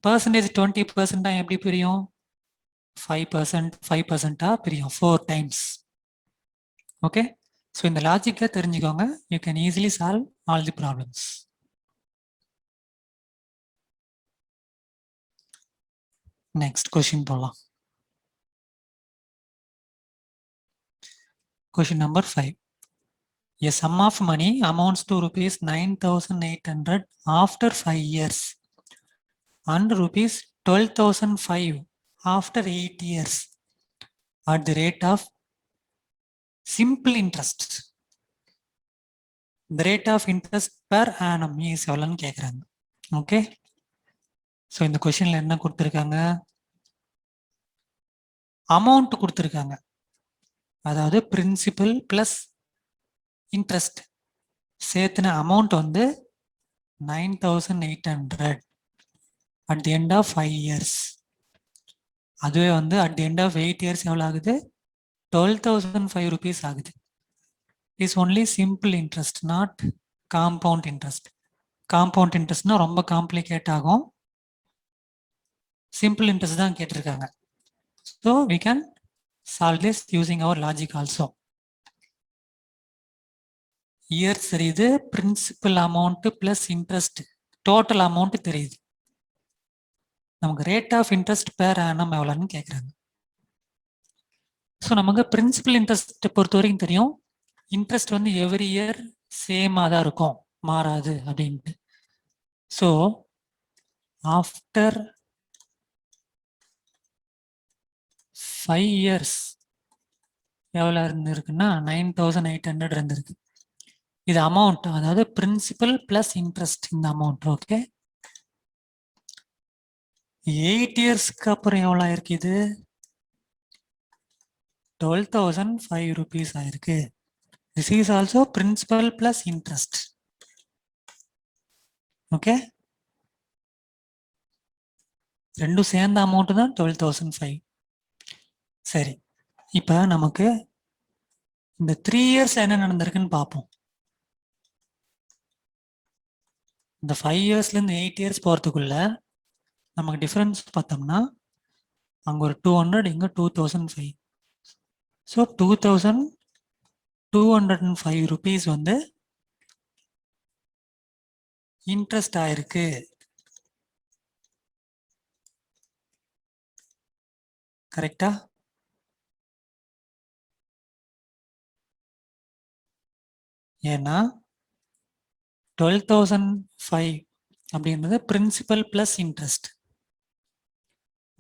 பர்சன்டேஜ் 20% எப்படி பிரியும்? 5%, 5% பிரியும் 4 times. ஓகே, ஸோ இந்த லாஜிக்கை தெரிஞ்சுக்கோங்க. You can easily solve all the problems. Next question போகலாம். Question number 5. A sum of money amounts to rupees 9800 after 5 years and rupees 12,005 after 8 years at the rate of simple interest. The rate of interest per annum is எவ்வளோன்னு கேட்குறாங்க. Okay, so இந்த கொஸ்டின்ல என்ன கொடுத்துருக்காங்க? Amount கொடுத்துருக்காங்க. அதாவது principal plus interest சேர்த்துன amount வந்து 9800 at the end of 5 years. அதுவே வந்து at the end of 8 years எவ்வளோ ஆகுது? 12,005 rupees ஆகுது. Is only simple interest, not compound interest. Compound இன்ட்ரெஸ்ட்னா ரொம்ப காம்ப்ளிகேட் ஆகும். சிம்பிள் இன்ட்ரெஸ்ட் தான் கேட்டிருக்காங்க. So we can solve this using our logic also. Years தெரியுது, principal amount plus interest total amount தெரியுது. நமக்கு rate of interest per annum எவ்வளோன்னு கேட்குறாங்க. ஸோ நமக்கு பிரின்சிபல் இன்ட்ரெஸ்ட் பொறுத்த வரைக்கும் தெரியும், இன்ட்ரெஸ்ட் வந்து எவ்ரி இயர் சேமாக தான் இருக்கும், மாறாது அப்படின்ட்டு. ஸோ ஆஃப்டர் 5 years எவ்வளோ இருந்திருக்குன்னா 9800 இருந்திருக்கு. இது அமௌண்ட், அதாவது பிரின்சிபல் பிளஸ் இன்ட்ரெஸ்ட் இந்த அமௌண்ட். ஓகே, 8 இயர்ஸ்க்கு அப்புறம் எவ்வளவு ஆயிருக்கு? இது 12,005 rupees ஆயிருக்கு. This is also principal plus interest. Okay, ரெண்டும் சேர்ந்த அமௌண்ட் தான் 12,005. சரி, இப்ப நமக்கு இந்த 3 இயர்ஸ் என்ன நடந்திருக்குன்னு பார்ப்போம். இந்த 5 இயர்ஸ்ல இருந்து 8 இயர்ஸ் போறதுக்குள்ள நமக்கு டிஃபரன்ஸ் பார்த்தோம்னா அங்க ஒரு 200, இங்க 2005. ஸோ 2205 rupees வந்து இன்ட்ரெஸ்ட் ஆயிருக்கு. கரெக்டா? ஏன்னா 12,005 அப்படின்றது பிரின்சிபல் பிளஸ் இன்ட்ரெஸ்ட்,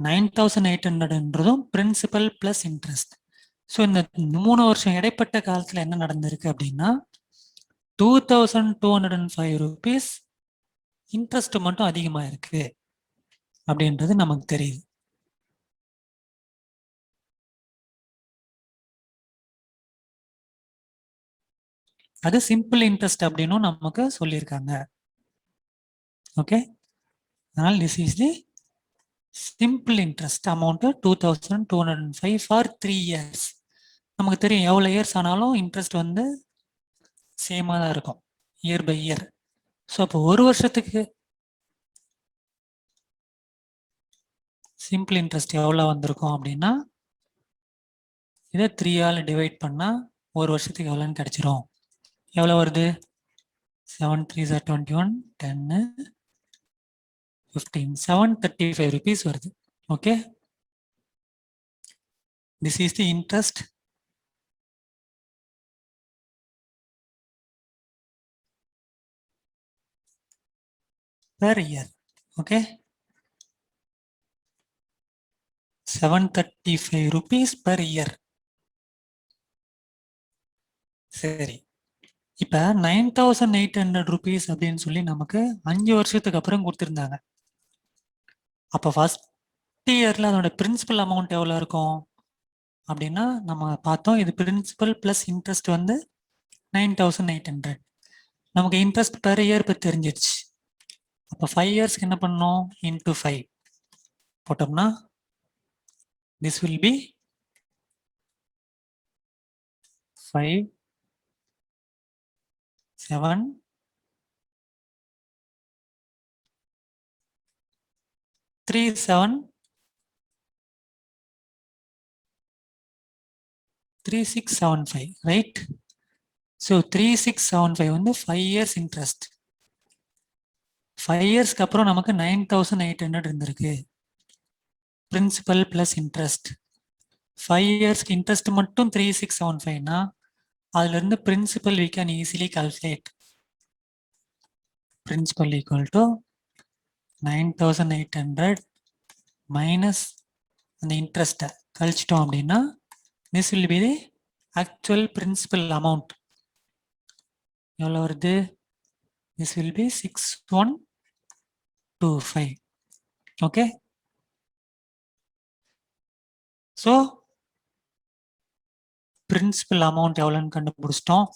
9,800ன்றதும் பிரின்சிபல் பிளஸ் இன்ட்ரெஸ்ட். ஸோ இந்த 3 வருஷம் இடைப்பட்ட காலத்துல என்ன நடந்திருக்கு அப்படின்னா 2205 rupees இன்ட்ரெஸ்ட் மட்டும் அதிகமா இருக்கு அப்படின்றது நமக்கு தெரியுது. அது சிம்பிள் இன்ட்ரெஸ்ட் அப்படின்னு நமக்கு சொல்லியிருக்காங்க. ஓகே, அதனால this is the simple interest amount 2205 for 3 years. நமக்கு தெரியும் எவ்வளவு இயர்ஸ் ஆனாலும் இன்ட்ரெஸ்ட் வந்து சேமா தான் இருக்கும் இயர் பை இயர். ஸோ அப்போ ஒரு வருஷத்துக்கு சிம்பிள் இன்ட்ரெஸ்ட் எவ்வளவு வந்திருக்கும் அப்படின்னா இதை 3ஆல் டிவைட் பண்ணா ஒரு வருஷத்துக்கு எவ்வளோன்னு கிடைச்சிரும். எவ்வளோ வருது? 7 3s are 21, 10, 15, 735 rupees வருது. Okay, this is the interest per year. Okay, 735 rupees per year. சரி, இப்ப 9,800 rupees அப்படின்னு சொல்லி நமக்கு 5 வருஷத்துக்கு அப்புறம் கொடுத்திருந்தாங்க. அப்ப ஃபர்ஸ்ட் இயர்ல அதோட பிரின்சிபல் அமௌண்ட் எவ்வளவு இருக்கும் அப்படின்னா நம்ம பார்த்தோம், இது பிரின்சிபல் பிளஸ் இன்ட்ரெஸ்ட் வந்து 9,800. நமக்கு இன்ட்ரெஸ்ட் பெர் இயர் இப்போ தெரிஞ்சிருச்சு. அப்போ 5 இயர்ஸ்க்கு என்ன பண்ணணும்? இன்டூ 5 போட்டோம்னா this will B 5 7 3 7 3675, right? So 3675 வந்து 5 இயர்ஸ் இன்ட்ரெஸ்ட். 5 இயர்ஸ்க்கு அப்புறம் நமக்கு 9,800 இருந்திருக்கு பிரின்சிபல் பிளஸ் இன்ட்ரெஸ்ட். 5 இயர்ஸ்க்கு இன்ட்ரெஸ்ட் மட்டும் 3675னா அதுல இருந்து principal we can easily calculate. Principal equal to 9,800 minus அந்த இன்ட்ரெஸ்ட் கழிச்சிட்டோம் அப்படின்னா this will be the actual principal amount. எவ்வளவு வருது? this will be 6125. Okay, so principal amount எவ்வளோன்னு கண்டுபிடிச்சிட்டோம்.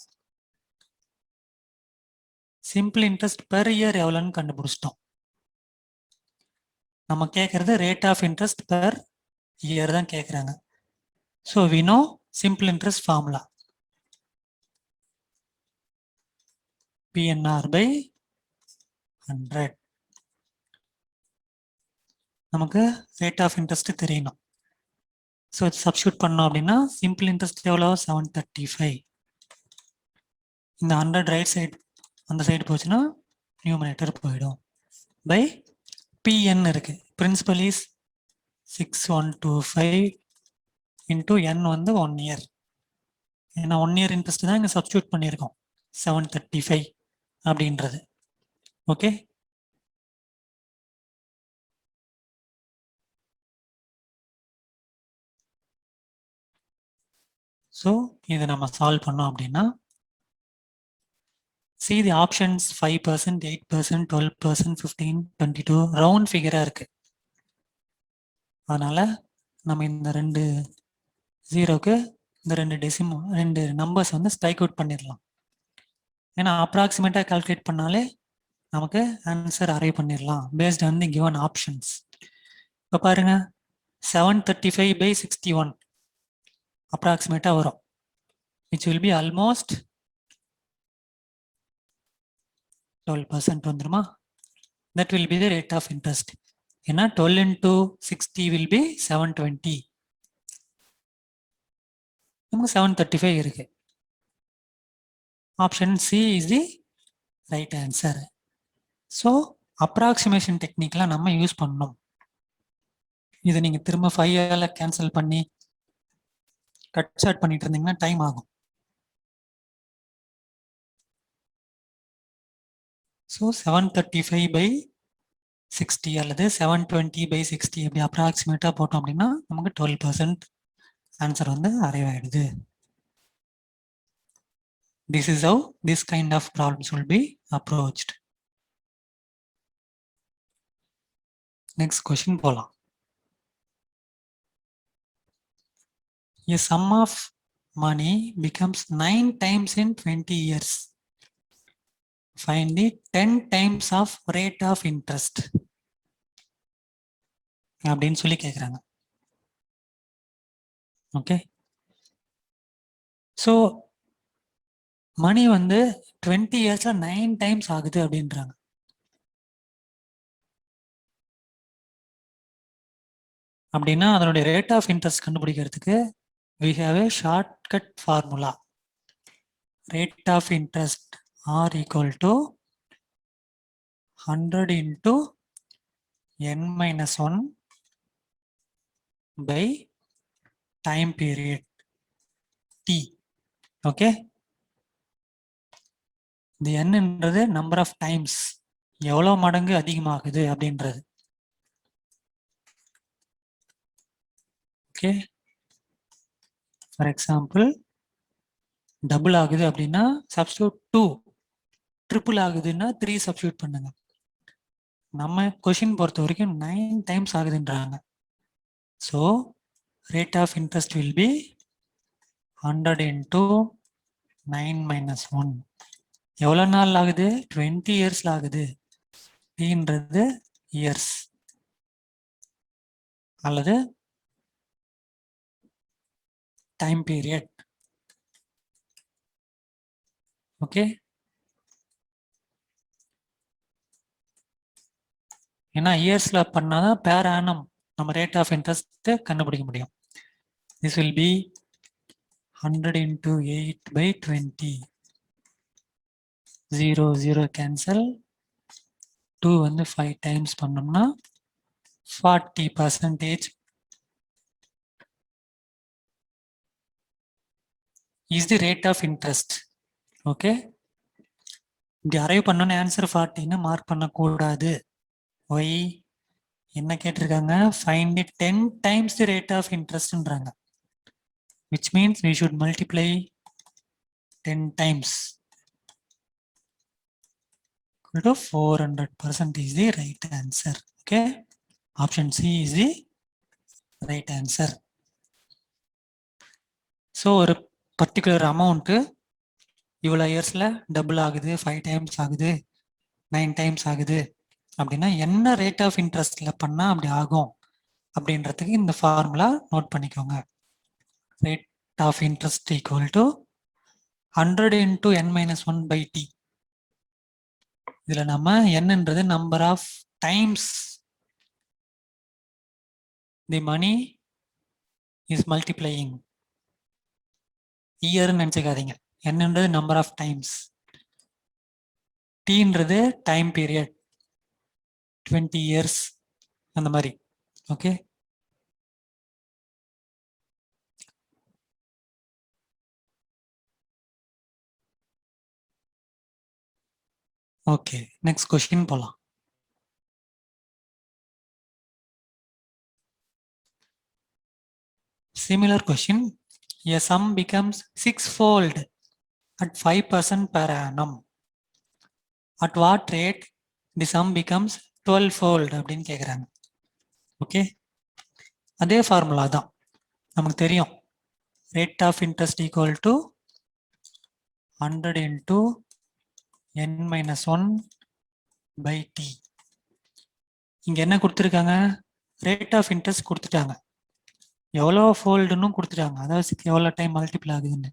சிம்பிள் இன்ட்ரெஸ்ட் பெர் இயர் எவ்வளோன்னு கண்டுபிடிச்சிட்டோம். நம்ம கேட்கறது rate of interest per year தான் கேட்குறாங்க. So we know simple interest formula PNR by 100. நமக்கு ரேட் ஆஃப் இன்ட்ரெஸ்ட் தெரியணும். ஸோ சப்ஸ்டியூட் பண்ணோம் அப்படின்னா சிம்பிள் இன்ட்ரெஸ்ட் எவ்வளோ? 735. இந்த 100 ரைட் சைடு அந்த சைடு போச்சுன்னா நியூமரேட்டர் போயிடும். பை PN இருக்கு, பிரின்சிபல் இஸ் 6125 இன்டூ என் வந்து 1 இயர். ஏன்னா 1 இயர் இன்ட்ரெஸ்ட் தான் இங்கே சப்ஸ்டியூட் பண்ணியிருக்கோம் 735 அப்படின்றது. ஓகே, ஸோ இதை நம்ம சால்வ் பண்ணோம் அப்படின்னா see the options 5%, 8%, 12%, 15, 22 round figure இருக்கு. அதனால நம்ம இந்த ரெண்டு ஜீரோக்கு இந்த ரெண்டு நம்பர்ஸ் வந்து ஸ்ட்ரைக் அவுட் பண்ணிடலாம். ஏன்னா அப்ராக்சிமேட்டா கால்குலேட் பண்ணாலே நமக்கு ஆன்சர் அரைவ் பண்ணிடலாம் based on the given options. இப்போ பாருங்க 735/61 அப்ராக்சிமேட்டா வரும், which will be almost 12% வந்துருமா? That will be the rate of interest. ஏன்னா 12 into 60 will be 720. நமக்கு 735 இருக்கு. Option C is the right answer. So approximation டெக்னிக்லாம் நம்ம யூஸ் பண்ணணும். இதை நீங்க திரும்ப 5 கேன்சல் பண்ணி கட் ஷார்ட் பண்ணிட்டு இருந்தீங்கன்னா டைம் ஆகும். ஸோ 735/60 அல்லது 720/60 அப்படி அப்ராக்சிமேட்டா போட்டோம் அப்படின்னா நமக்கு 12% ஆன்சர் வந்து அரைவ் ஆயிடுது. This is how this kind of problems will be approached. Next question போலாம். A sum of money becomes 9 times in 20 years. Find the 10 times of rate of interest. அப்படின்னு சொல்லி கேட்குறாங்க. ஓகே, ஸோ மணி வந்து 20 இயர்ஸ்ல 9 times ஆகுது அப்படின்றாங்க. அப்படின்னா அதனுடைய ரேட் ஆஃப் இன்ட்ரெஸ்ட் கண்டுபிடிக்கிறதுக்கு we have a shortcut formula. Rate of interest R equal to 100 into n-1 by time period t. Okay, இந்த என்னன்றது நம்பர் ஆஃப் டைம்ஸ், எவ்வளோ மடங்கு அதிகமாகுது அப்படின்றது. ஓகே, ஃபார் எக்ஸாம்பிள் டபுள் ஆகுது அப்படின்னா சப்ஸ்டியூட் 2, ட்ரிபிள் ஆகுதுன்னா 3 சப்ஸ்டியூட் பண்ணுங்க. நம்ம கொஷின் பொறுத்த வரைக்கும் 9 டைம்ஸ் ஆகுதுன்றாங்க. So rate of interest will be 100 into 9 - 1. எவ்வளோ நாள் ஆகுது? 20 இயர்ஸ்ல ஆகுது. ன்றது இயர்ஸ் அல்லது டைம் பீரியட். ஓகே, ஏன்னா இயர்ஸ்ல பண்ணாதான் பேர் ஆனம் நம்ம ரேட் ஆஃப் இன்ட்ரெஸ்ட் கண்டுபிடிக்க முடியும். This will be 100 into 8/20. 0 0 cancel, 2 வந்து 5 டைம்ஸ் பண்ணோம்னா 40% is the rate of interest. Okay, இப்படி அரைவ் பண்ணோன்னு ஆன்சர் 40ன்னு மார்க் பண்ணக்கூடாது. ஒய் என்ன கேட்டிருக்காங்க? Find the 10 times the rate of interestன்றாங்க. which means we should multiply 10 times. equal to 400% is the right answer. Okay, option C is the right answer. So ஒரு particular amount இவ்வளோ இயர்ஸில் double ஆகுது, 5 times ஆகுது, 9 times ஆகுது அப்படின்னா என்ன rate of இன்ட்ரெஸ்ட்ல பண்ணால் அப்படி ஆகும் அப்படின்றதுக்கு இந்த ஃபார்முலா நோட் பண்ணிக்கோங்க. Rate of interest equal to 100 into n-1/t. இதில் நம்ம என்னன்றது number of times the money is multiplying. இயர்னு நினச்சிக்காதீங்க, என்னன்றது நம்பர் ஆஃப் டைம்ஸ், டீன்றது டைம் பீரியட் 20 இயர்ஸ் அந்த மாதிரி. ஓகே, ஓகே, நெக்ஸ்ட் கொஸ்டின் போலாம். Similar question, a sum becomes 6-fold at 5% per annum. at what rate the sum becomes 12-fold அப்படின்னு கேக்குறாங்க. Okay, அதே ஃபார்முலா தான் நமக்கு தெரியும். Rate of interest equal to 100 into n minus 1 by t. இங்க என்ன கொடுத்துருக்காங்க? ரேட் ஆஃப் இன்ட்ரெஸ்ட் கொடுத்துட்டாங்க, எவ்வளோ ஃபோல்டுன்னு கொடுத்துட்டாங்க, அதாவது எவ்வளோ டைம் மல்டிபிள் ஆகுதுன்னு.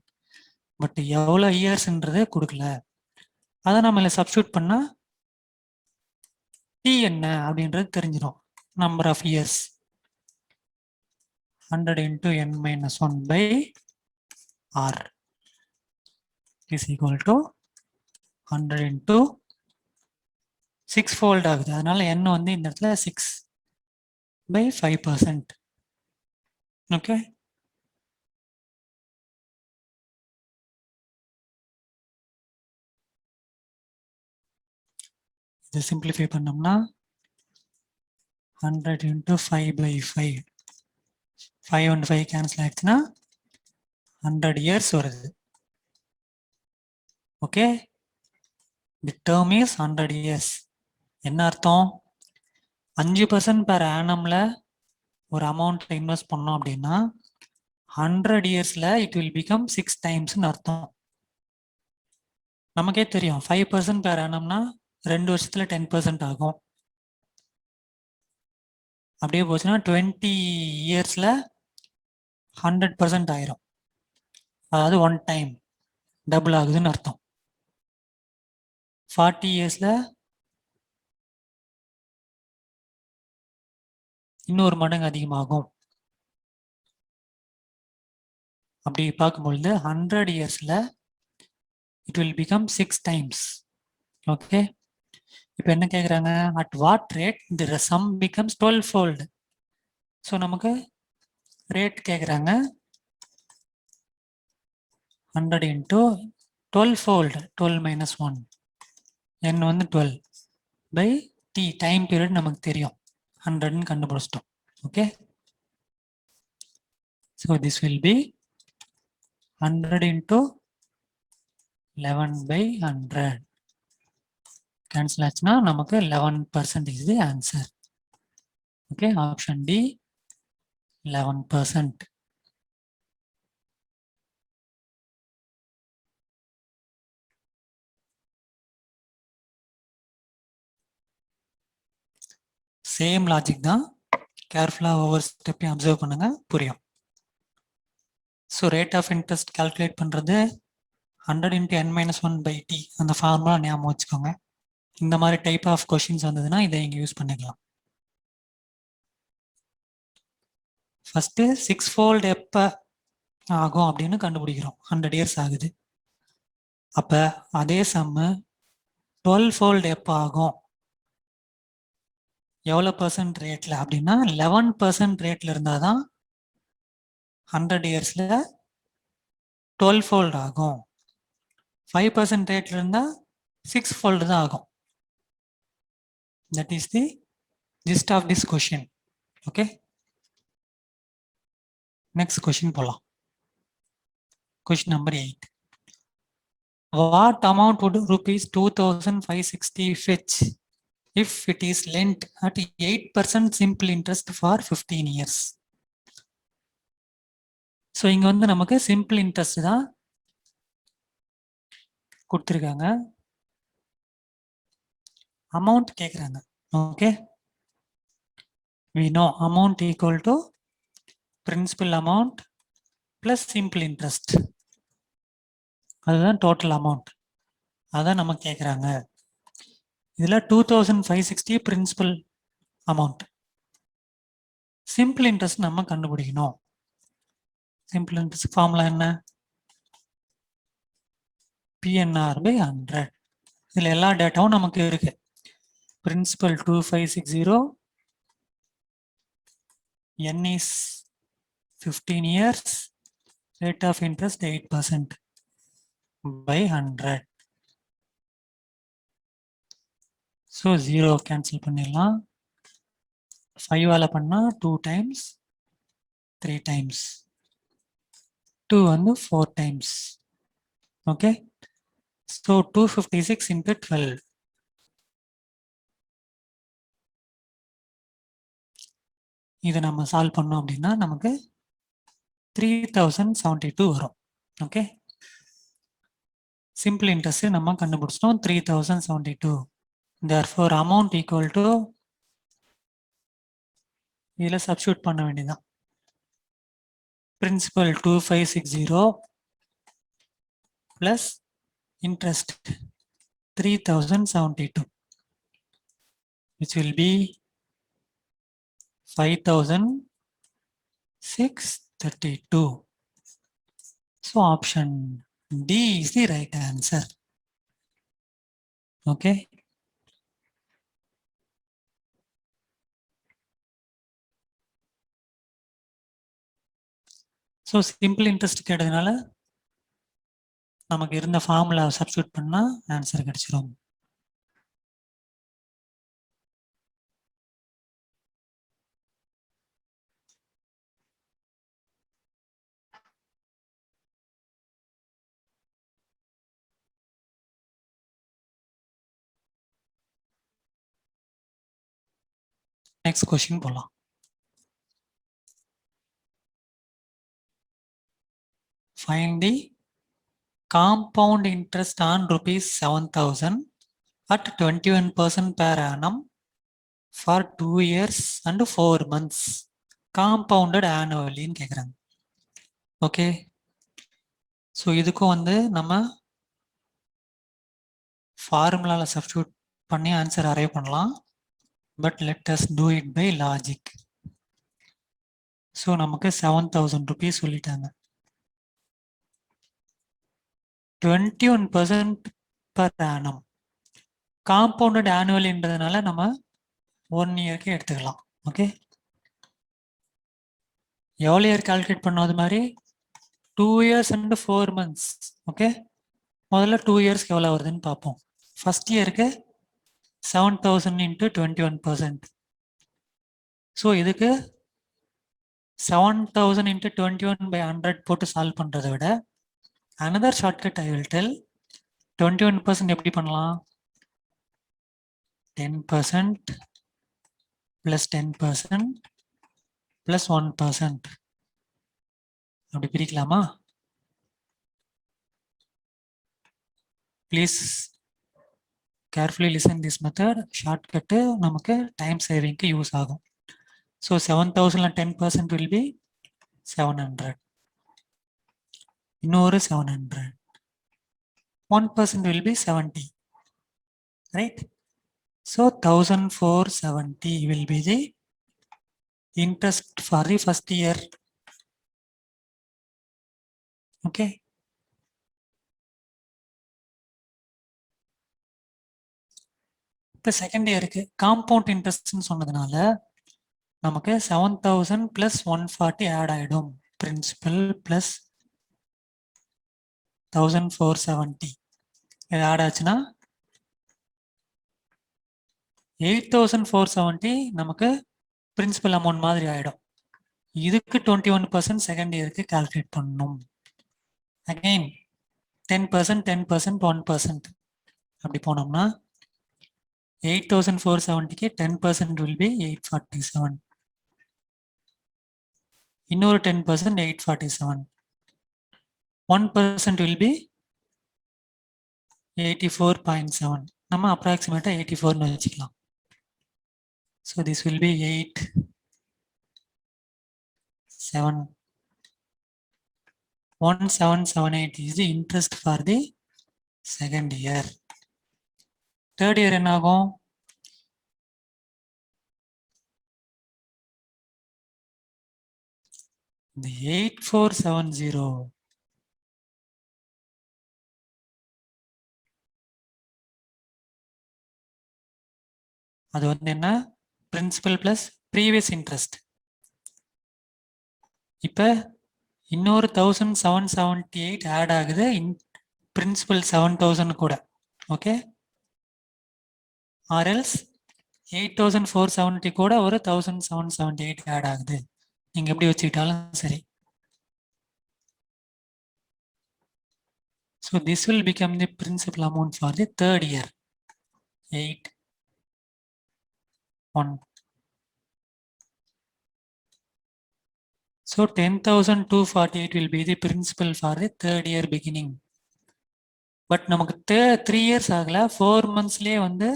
பட் எவ்வளோ இயர்ஸ்ன்றதே கொடுக்கல. அதை நம்ம இதில் சப்ஸ்டியூட் பண்ணா டி என்ன அப்படின்றது தெரிஞ்சிடும். Number of years 100 into n minus 1 by r is equal to 100 into 6 fold ஆகுது. அதனால n வந்து இந்த இடத்துல 6 by 5%. ஓகே, இதை சிம்பிளிஃபை பண்ணோம்னா 100 into 5 by 5, 5 and 5 கேன்சல் ஆயிடுச்சுன்னா 100 இயர்ஸ் வருது. Okay, the term is 100 years. என்ன அர்த்தம்? 5% per annumல ஒரு அமௌண்ட் இன்வெஸ்ட் பண்ணோம் அப்படின்னா 100 இயர்ஸ்ல இட் வில் பிகம் 6 டைம்ஸ்னு அர்த்தம். நமக்கே தெரியும் 5% per annumனா 2 வருஷத்துல 10% ஆகும். அப்படியே போச்சுன்னா 20 இயர்ஸ்ல 100% ஆயிரும். அதாவது 1 டைம் டபுள் ஆகுதுன்னு அர்த்தம். 40 இயர்ஸ்ல இன்னொரு மடங்கு அதிகமாகும். அப்படி பார்க்கும்பொழுது 100 இயர்ஸ்ல it will become 6 times. Okay, இப்போ என்ன கேட்குறாங்க? At what rate the sum becomes 12-fold. So நமக்கு ரேட் கேட்குறாங்க 100 into 12-fold, 12 minus 1, n வந்து 12 by t, டைம் பீரியட் நமக்கு தெரியும் 100ன்னு கண்டுபிடிச்சிட்டோம். Okay, so this will be 100 into 11 by 100. Cancel ஆச்சுன்னா நமக்கு 11% is the answer. Okay, option D 11%. Same logic தான், கேர்ஃபுல்லாக ஒவ்வொரு ஸ்டெப்பையும் அப்சர்வ் பண்ணுங்க, புரியும். So rate of interest calculate பண்ணுறது 100 into n minus 1 by t, அந்த ஃபார்முலா ஞாபகம் வச்சுக்கோங்க. இந்த மாதிரி டைப் ஆஃப் கொஷின்ஸ் வந்ததுன்னா இதை இங்கே யூஸ் பண்ணிக்கலாம். ஃபர்ஸ்ட் 6-fold எப்போ ஆகும் அப்படின்னு கண்டுபிடிக்கிறோம். 100 இயர்ஸ் ஆகுது. அப்ப அதே சம்மு 12-fold எப்போ ஆகும், எவ்வளோ பர்சன்ட் ரேட்ல அப்படின்னா 11% ரேட்ல இருந்தாதான் 100 இயர்ஸ்ல 12-fold ஆகும். 5% ரேட்ல இருந்தா 6-fold தான் ஆகும். That is the gist of this question. Okay, next question போலாம். Question number 8. What amount would rupees 2560 fetch if it is lent at 8% simple interest for 15 years? So இங்க வந்து நமக்கு சிம்பிள் இன்ட்ரெஸ்ட் தான் கொடுத்துருக்காங்க, அமௌண்ட் கேட்குறாங்க. Okay, we know amount equal to principal amount plus simple interest, அதுதான் total amount. அதான் நமக்கு கேட்குறாங்க. இதில் 2560 பிரின்சிபல் அமௌண்ட், சிம்பிள் இன்ட்ரெஸ்ட் நம்ம கண்டுபிடிக்கணும். சிம்பிள் இன்ட்ரெஸ்ட் ஃபார்முலா என்ன? PNR by 100. இதில் எல்லா டேட்டாவும் நமக்கு இருக்கு. Principal 2560, n is 15 years, rate of interest 8% by 100. So 0 cancel பண்ணிடலாம். 5ஆல பண்ணா 2 times, 3 times, 2 வந்து 4 times. ஓகே, ஸோ 256 into 12, இதை நம்ம சால்வ் பண்ணோம் அப்படின்னா நமக்கு 3072 வரும். ஓகே, சிம்பிள் இன்ட்ரெஸ்ட் நம்ம கண்டுபிடிச்சிட்டோம் 3072. therefore amount equal to இதில் சப்ஸ்டியூட் பண்ண வேண்டியதான். Principal 2560 plus interest 3072, which will be 5632. So option D is the right answer. Okay. So simple interest கேட்டதுனால நமக்கு இருந்த ஃபார்முலா சப்ஸ்டியூட் பண்ணா ஆன்சர் கிடைச்சிரும். நெக்ஸ்ட் கொஸ்டின் போலாம். Find the compound interest on rupees 7,000 at 21% per annum for 2 years and 4 months compounded annually ன்னு கேக்குறாங்க. Okay, so இதுக்கும் வந்து நம்ம ஃபார்முலால சப்ஸ்டியூட் பண்ணி ஆன்சர் அரைவ் பண்ணலாம். But let us do it by logic. So நமக்கு 7,000 rupees சொல்லிட்டாங்க. 21% per annum காம்பவுண்டட் ஆனுவல்ன்றதுனால நம்ம 1 இயருக்கு எடுத்துக்கலாம். ஓகே, எவ்வளோ இயர் கால்குலேட் பண்ணோம்? அது மாதிரி 2 years and 4 months. ஓகே, முதல்ல 2 இயர்ஸ்க்கு எவ்வளோ வருதுன்னு பார்ப்போம். ஃபர்ஸ்ட் இயருக்கு 7,000 into 21%. ஸோ இதுக்கு 7,000 into 21/100 போட்டு சால்வ் பண்ணுறதை விட another shortcut I will tell. 21% எப்படி பண்ணலாம்? 10% plus 10% plus 1% அப்படி பிரிக்கலாமா? Please carefully listen this method. Shortcut நமக்கு டைம் சேவிங்க்கு யூஸ் ஆகும். ஸோ 7,000ல் 10% will be 700. இன்னொரு 700. 1% will be 70. Right? So 1,470 will be the interest for the first year. Okay. இப்போ செகண்ட் இயருக்கு காம்பவுண்ட் இன்ட்ரெஸ்ட்னு சொன்னதுனால நமக்கு 7,000 plus 140 ஆட் ஆகிடும். பிரின்சிபல் பிளஸ் 1,470 இது ஆட் ஆச்சுன்னா 8,470 நமக்கு பிரின்சிபல் அமௌண்ட் மாதிரி ஆகிடும். இதுக்கு 21% செகண்ட் இயருக்கு கால்குலேட் பண்ணணும். அகைன் 10%, 10%, 1% அப்படி போனோம்னா 8,470க்கு 10% will be 847. இன்னொரு 10% 847. 1% will be 84.7. நம்ம அப்ராக்சிமேட்டா 84ன்னு வச்சுக்கலாம். So this will be 8, 7, 1778 is the interest for the second year. Third year என்ன ஆகும்? The 8470 அது வந்து என்ன? Principal plus previous interest. இப்போ இன்னொரு 1,778 ஆட் ஆகுது பிரின்சிபல் 7,000 கூட. ஓகே, ஆர் எல்ஸ் 8,470 கூட ஒரு 1,778 ஆட் ஆகுது. நீங்க எப்படி வச்சுக்கிட்டாலும் சரி. So this will become the principal amount for the third year. 8, 1. So 10,248 will be the principal for the third year beginning. But நமக்கு 3 இயர்ஸ் ஆகல, 4 monthsலயே வந்து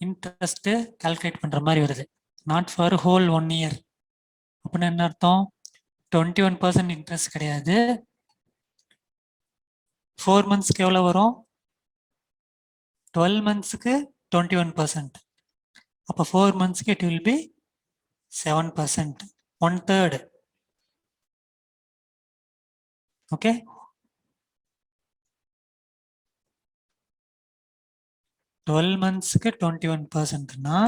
இன்ட்ரெஸ்ட் கால்குலேட் பண்ற மாதிரி வருது, நாட் ஃபார் ஹோல் 1 year. அப்படின்னு என்ன அர்த்தம்? 21% இன்ட்ரெஸ்ட் கிடையாது. 4 monthsக்கு எவ்வளவு வரும்? 12 monthsக்கு 21%. அப்போ 4 monthsக்கு it will be 7%, 1/3. Okay, twelve மந்த்ஸ்க்கு 21%னா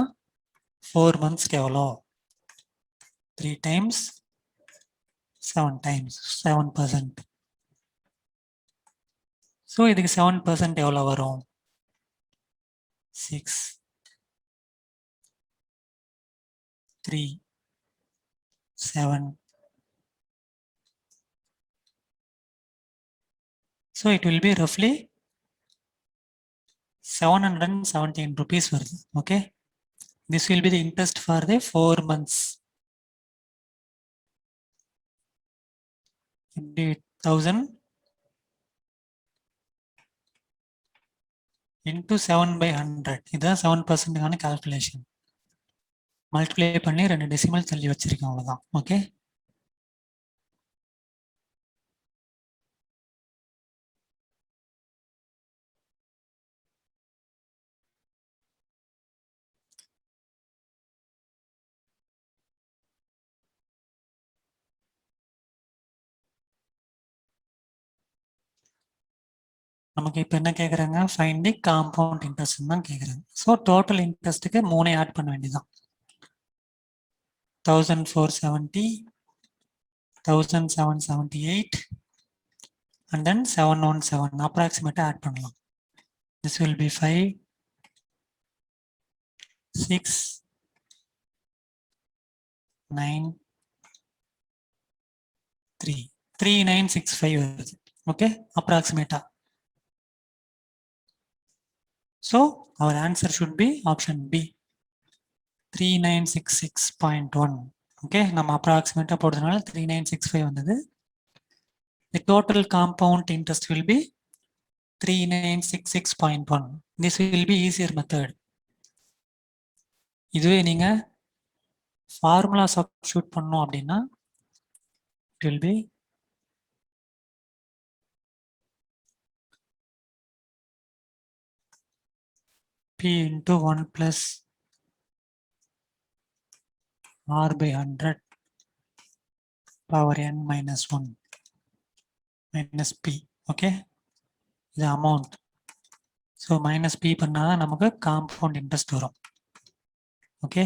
4 monthsக்கு எவ்வளோ? 3 times 7 times 7%. ஸோ இதுக்கு 7% எவ்வளோ வரும்? 6, 3, 7. So it will be roughly 717 rupees வருது. Okay, this will be the interest for the 4 months. 1000 into 7/100. இதுதான் 7%க்கான கால்குலேஷன். மல்டிப்ளை பண்ணி 2 டெசிமல் தள்ளி வச்சிருக்கோம், அவ்வளோதான். ஓகே, நமக்கு இப்போ என்ன கேட்குறாங்க? ஃபைண்ட் தி காம்பவுண்ட் இன்ட்ரெஸ்ட் தான் கேட்குறாங்க. ஸோ டோட்டல் இன்ட்ரெஸ்ட்டுக்கு 3 ஆட் பண்ண வேண்டியதான். 1470, 1778 and then 717 approximate add பண்ணலாம். This will be 5, 6, 9, 3, 3965 வருது. Okay, approximate. So our answer should be option B, 3966.1. Okay, நம்ம approximate போடுறதுனால 3965 வந்தது. The total compound interest will be 3966.1. This will be easier method. இதுவே நீங்க formula substitute பண்ணோம் அப்படின்னா it will be P into 1 plus R by 100 power n minus 1 minus P. Okay, இது amount. So minus B பண்ணாதான் நமக்கு compound interest வரும். Okay,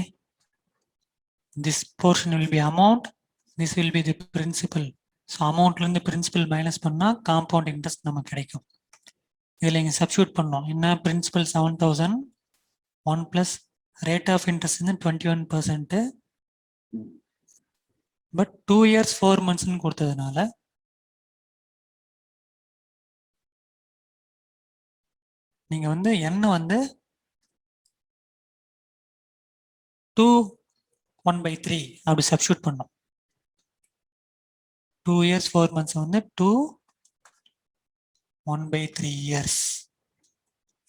this portion will be amount, this will be the principal. So அமௌண்ட்லேருந்து principal minus பண்ணால் compound interest நமக்கு கிடைக்கும். இதில் இங்கே சப்ஸ்டியூட் பண்ணோம். என்ன? Principal 7000, 1 plus rate of interest வந்து 21%. பட் 2 years 4 monthsன்னு கொடுத்ததுனால நீங்கள் வந்து என்ன வந்து 2 1/3 அப்படி சப்ஸ்டியூட் பண்ணோம். 2 years 4 months வந்து 2 1/3 years.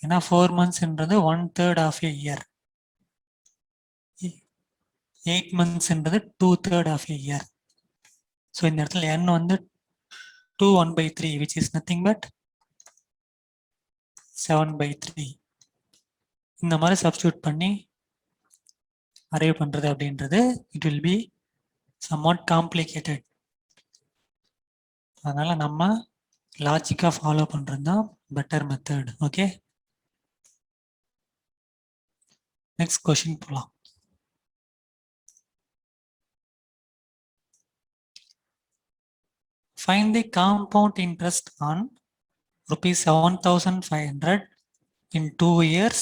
ஏன்னா 4 monthsன்றது 1/3 of a year. 8 monthsன்றது 2/3 of a year. So இந்த இடத்துல n வந்து 2 1/3 which is nothing but 7/3. இந்த மாதிரி சப்ஸ்டியூட் பண்ணி அரைவ் பண்றது அப்படின்றது it will be somewhat complicated. அதனால நம்ம லாஜிக்கா ஃபாலோ பண்றது தான் better method. Okay, next question போலாம். Find the compound interest on rupees 7,500 in 2 years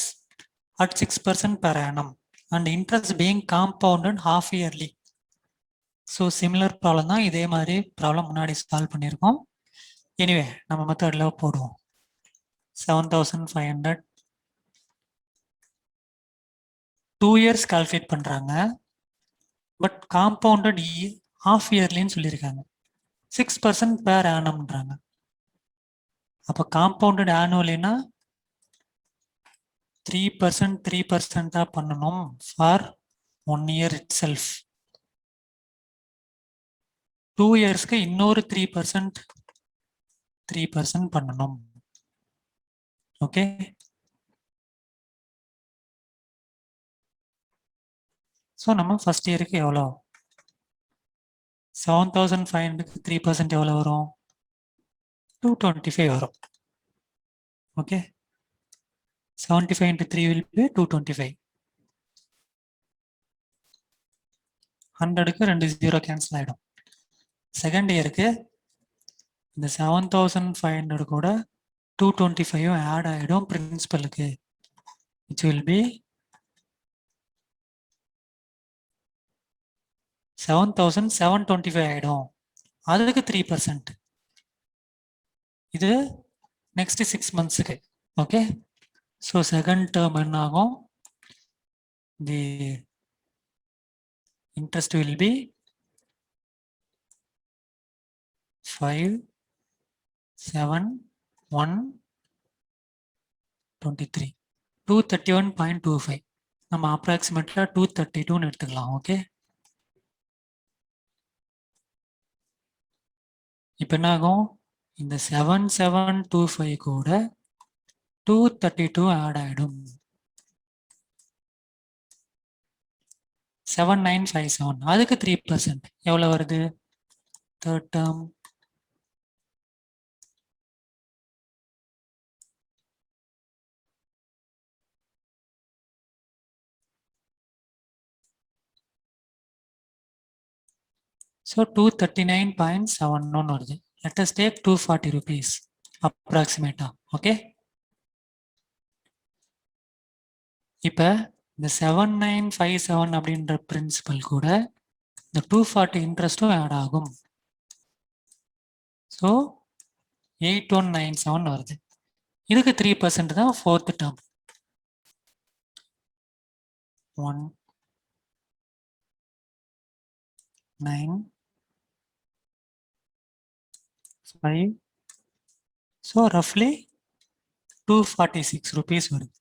at 6% per annum and interest being compounded half yearly. So similar problem தான், இதே மாதிரி problem முன்னாடி solve பண்ணியிருக்கோம். எனிவே நம்ம மெத்தடில் போடுவோம். 7,500 2 years கால்குலேட் பண்ணுறாங்க. பட் காம்பவுண்டட் half இயர்லின்னு சொல்லியிருக்காங்க. 6% பேர் ஆனம்ன்றாங்க. அப்போ காம்பவுண்டட் ஆனுவலினா 3% 3% பண்ணணும் ஃபார் 1 இயர் இட் செல்ஃப். 2 இயர்ஸ்க்கு இன்னொரு 3% பண்ணணும். ஓகே, ஸோ நம்ம ஃபர்ஸ்ட் இயருக்கு எவ்வளோ 7500க்கு 3% எவ்வளோ வரும் 225 வரும். Okay, 75 into 3 will be 225. 100க்கு 2 0 கேன்சல் ஆகிடும். செகண்ட் இயருக்கு இந்த 7500 கூட 225 ஆட் ஆகிடும் பிரின்சிபலுக்கு, which will be 7725 ஆகிடும். அதுக்கு 3%. இது நெக்ஸ்ட் 6 monthsக்கு. ஓகே, ஸோ செகண்ட் டேர்ம் என்ன ஆகும், தி இன்ட்ரெஸ்ட் வில் பி 57123 231.25. நம்ம அப்ராக்சிமேட்டா 232ன்னு எடுத்துக்கலாம். ஓகே, இப்போ என்ன ஆகும், இந்த 7725 கூட 232 ஆட் ஆகிடும். 7957 அதுக்கு 3% எவ்வளோ வருது, தேர்ட் டேர்ம் ஸோ 239.71 வருது. Let us take 240 rupees approximate. Okay, இப்போ இந்த 7957 அப்படின்ற பிரின்சிபல் கூட இந்த 240 இன்ட்ரெஸ்டும் ஆட் ஆகும். ஸோ 8197 வருது. இதுக்கு 3% தான் ஃபோர்த் டேர்ம். 1 9 5, ஸோ ரஃப்லி 246 rupees வருது.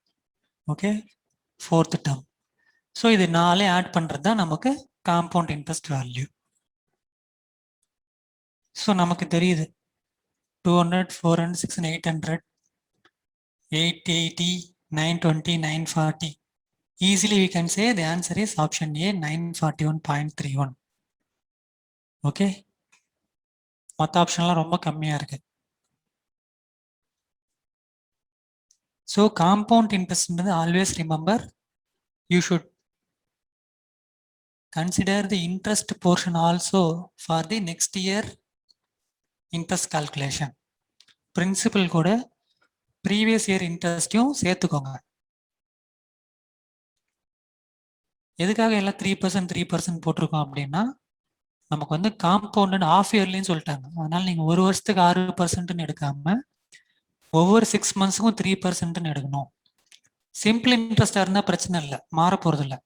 Okay, fourth term. ஸோ இது 4 ஆட் பண்ணுறது தான் நமக்கு காம்பவுண்ட் இன்ட்ரெஸ்ட் வேல்யூ. ஸோ நமக்கு தெரியுது 200 400 600 800 880 920 940. Easily we can say the answer is option A, 941.31. Okay, மற்ற ஆப்ஷன்லாம் ரொம்ப கம்மியாக இருக்கு. ஸோ காம்பவுண்ட் இன்ட்ரெஸ்ட்ன்றது always remember, you should consider the interest portion also for the next year interest calculation. Principal கூட previous year interestயும் சேர்த்துக்கோங்க. எதுக்காக எல்லாம் 3% 3% போட்டிருக்கோம் அப்படின்னா, நமக்கு வந்து காம்பவுண்ட் ஆஃப் இயர்லின்னு சொல்லிட்டாங்க. அதனால நீங்க ஒரு வருஷத்துக்கு 6%ன்னு எடுக்காம ஒவ்வொரு 6 monthsக்கும் 3%ன்னு எடுக்கணும். சிம்பிள் இன்ட்ரெஸ்டா இருந்தா பிரச்சனை இல்லை, மாற போறது இல்லை.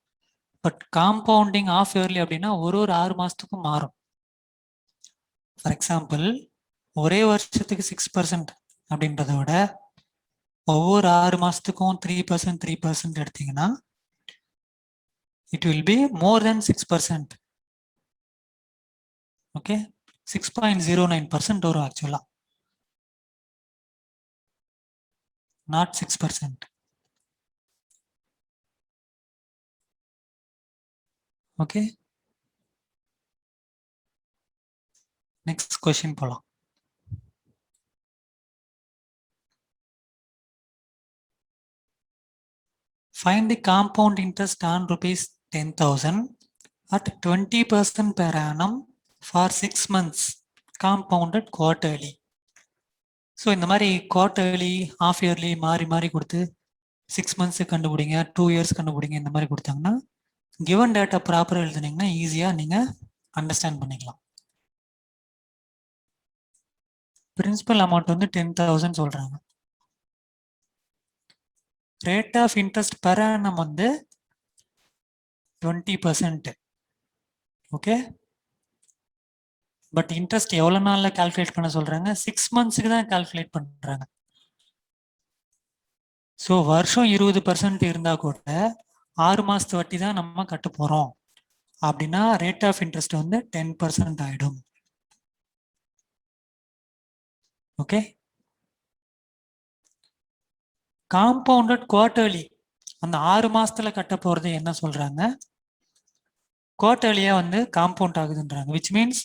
பட் காம்பவுண்டிங் ஆஃப் இயர்லி அப்படின்னா ஒரு 6 மாசத்துக்கும் மாறும். ஃபார் எக்ஸாம்பிள், ஒரே வருஷத்துக்கு 6% அப்படின்றத விட ஒவ்வொரு 6 மாசத்துக்கும் 3% 3% எடுத்தீங்கன்னா it will be more then 6%. Okay, 6.09% வரும் ஆக்சுவலா, நாட் 6%. ஓகே, நெக்ஸ்ட் கொஸ்டின் போலாம். Find the compound interest on rupees 10,000 at 20% per annum for 6 months compounded quarterly. So இந்த மாதிரி குவார்டர்லி ஹாஃப் இயர்லி மாறி மாறி கொடுத்து 6 months கண்டுபிடிங்க, 2 years கண்டுபிடிங்க, இந்த மாதிரி கொடுத்தாங்கன்னா கிவன் டேட்டா ப்ராப்பராக எழுதுனீங்கன்னா ஈஸியாக நீங்கள் அண்டர்ஸ்டாண்ட் பண்ணிக்கலாம். பிரின்சிபல் அமௌண்ட் வந்து 10,000 சொல்கிறாங்க. Rate of interest per annum வந்து 20%. ஓகே. பட் இன்ட்ரெஸ்ட் எவ்வளவு நாள்ல கால்குலேட் பண்ண சொல்றாங்க? 6 மந்த்ஸ்க்கு தான் கால்குலேட் பண்றாங்க. ஸோ வருஷம் 20% இருந்தா கூட 6 மாசத்து வட்டி தான் நம்ம கட்ட போறோம் அப்படின்னா ரேட் ஆஃப் இன்ட்ரெஸ்ட் வந்து 10% ஆயிடும். ஓகே. காம்பவுண்டட் குவார்டர்லி, அந்த 6 மாசத்துல கட்ட போறது என்ன சொல்றாங்க? குவார்டர்லியா வந்து காம்பவுண்ட் ஆகுதுன்றாங்க. விச் மீன்ஸ்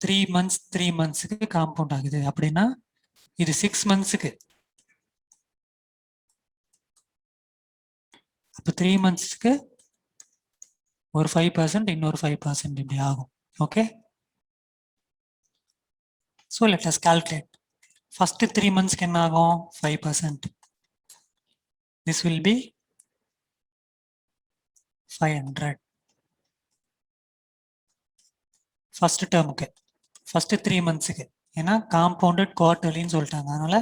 3 மந்த்ஸ்க்கு காம்பவுண்ட் ஆகுது. அப்படின்னா இது 6 மந்த்ஸ்க்கு. அப்போ 3 மந்த்ஸ்க்கு ஒரு 5%, இன்னொரு 5% இப்படி ஆகும். Okay. So let us calculate. First 3 மந்த்ஸ்க்கு என்ன ஆகும்? 5%. This will be 500. ஃபர்ஸ்ட் டேர்முக்கு, ஃபர்ஸ்ட் 3 மந்த்ஸ்க்கு. ஏன்னா காம்பவுண்டட் குவார்டர்லின்னு சொல்லிட்டாங்க, அதனால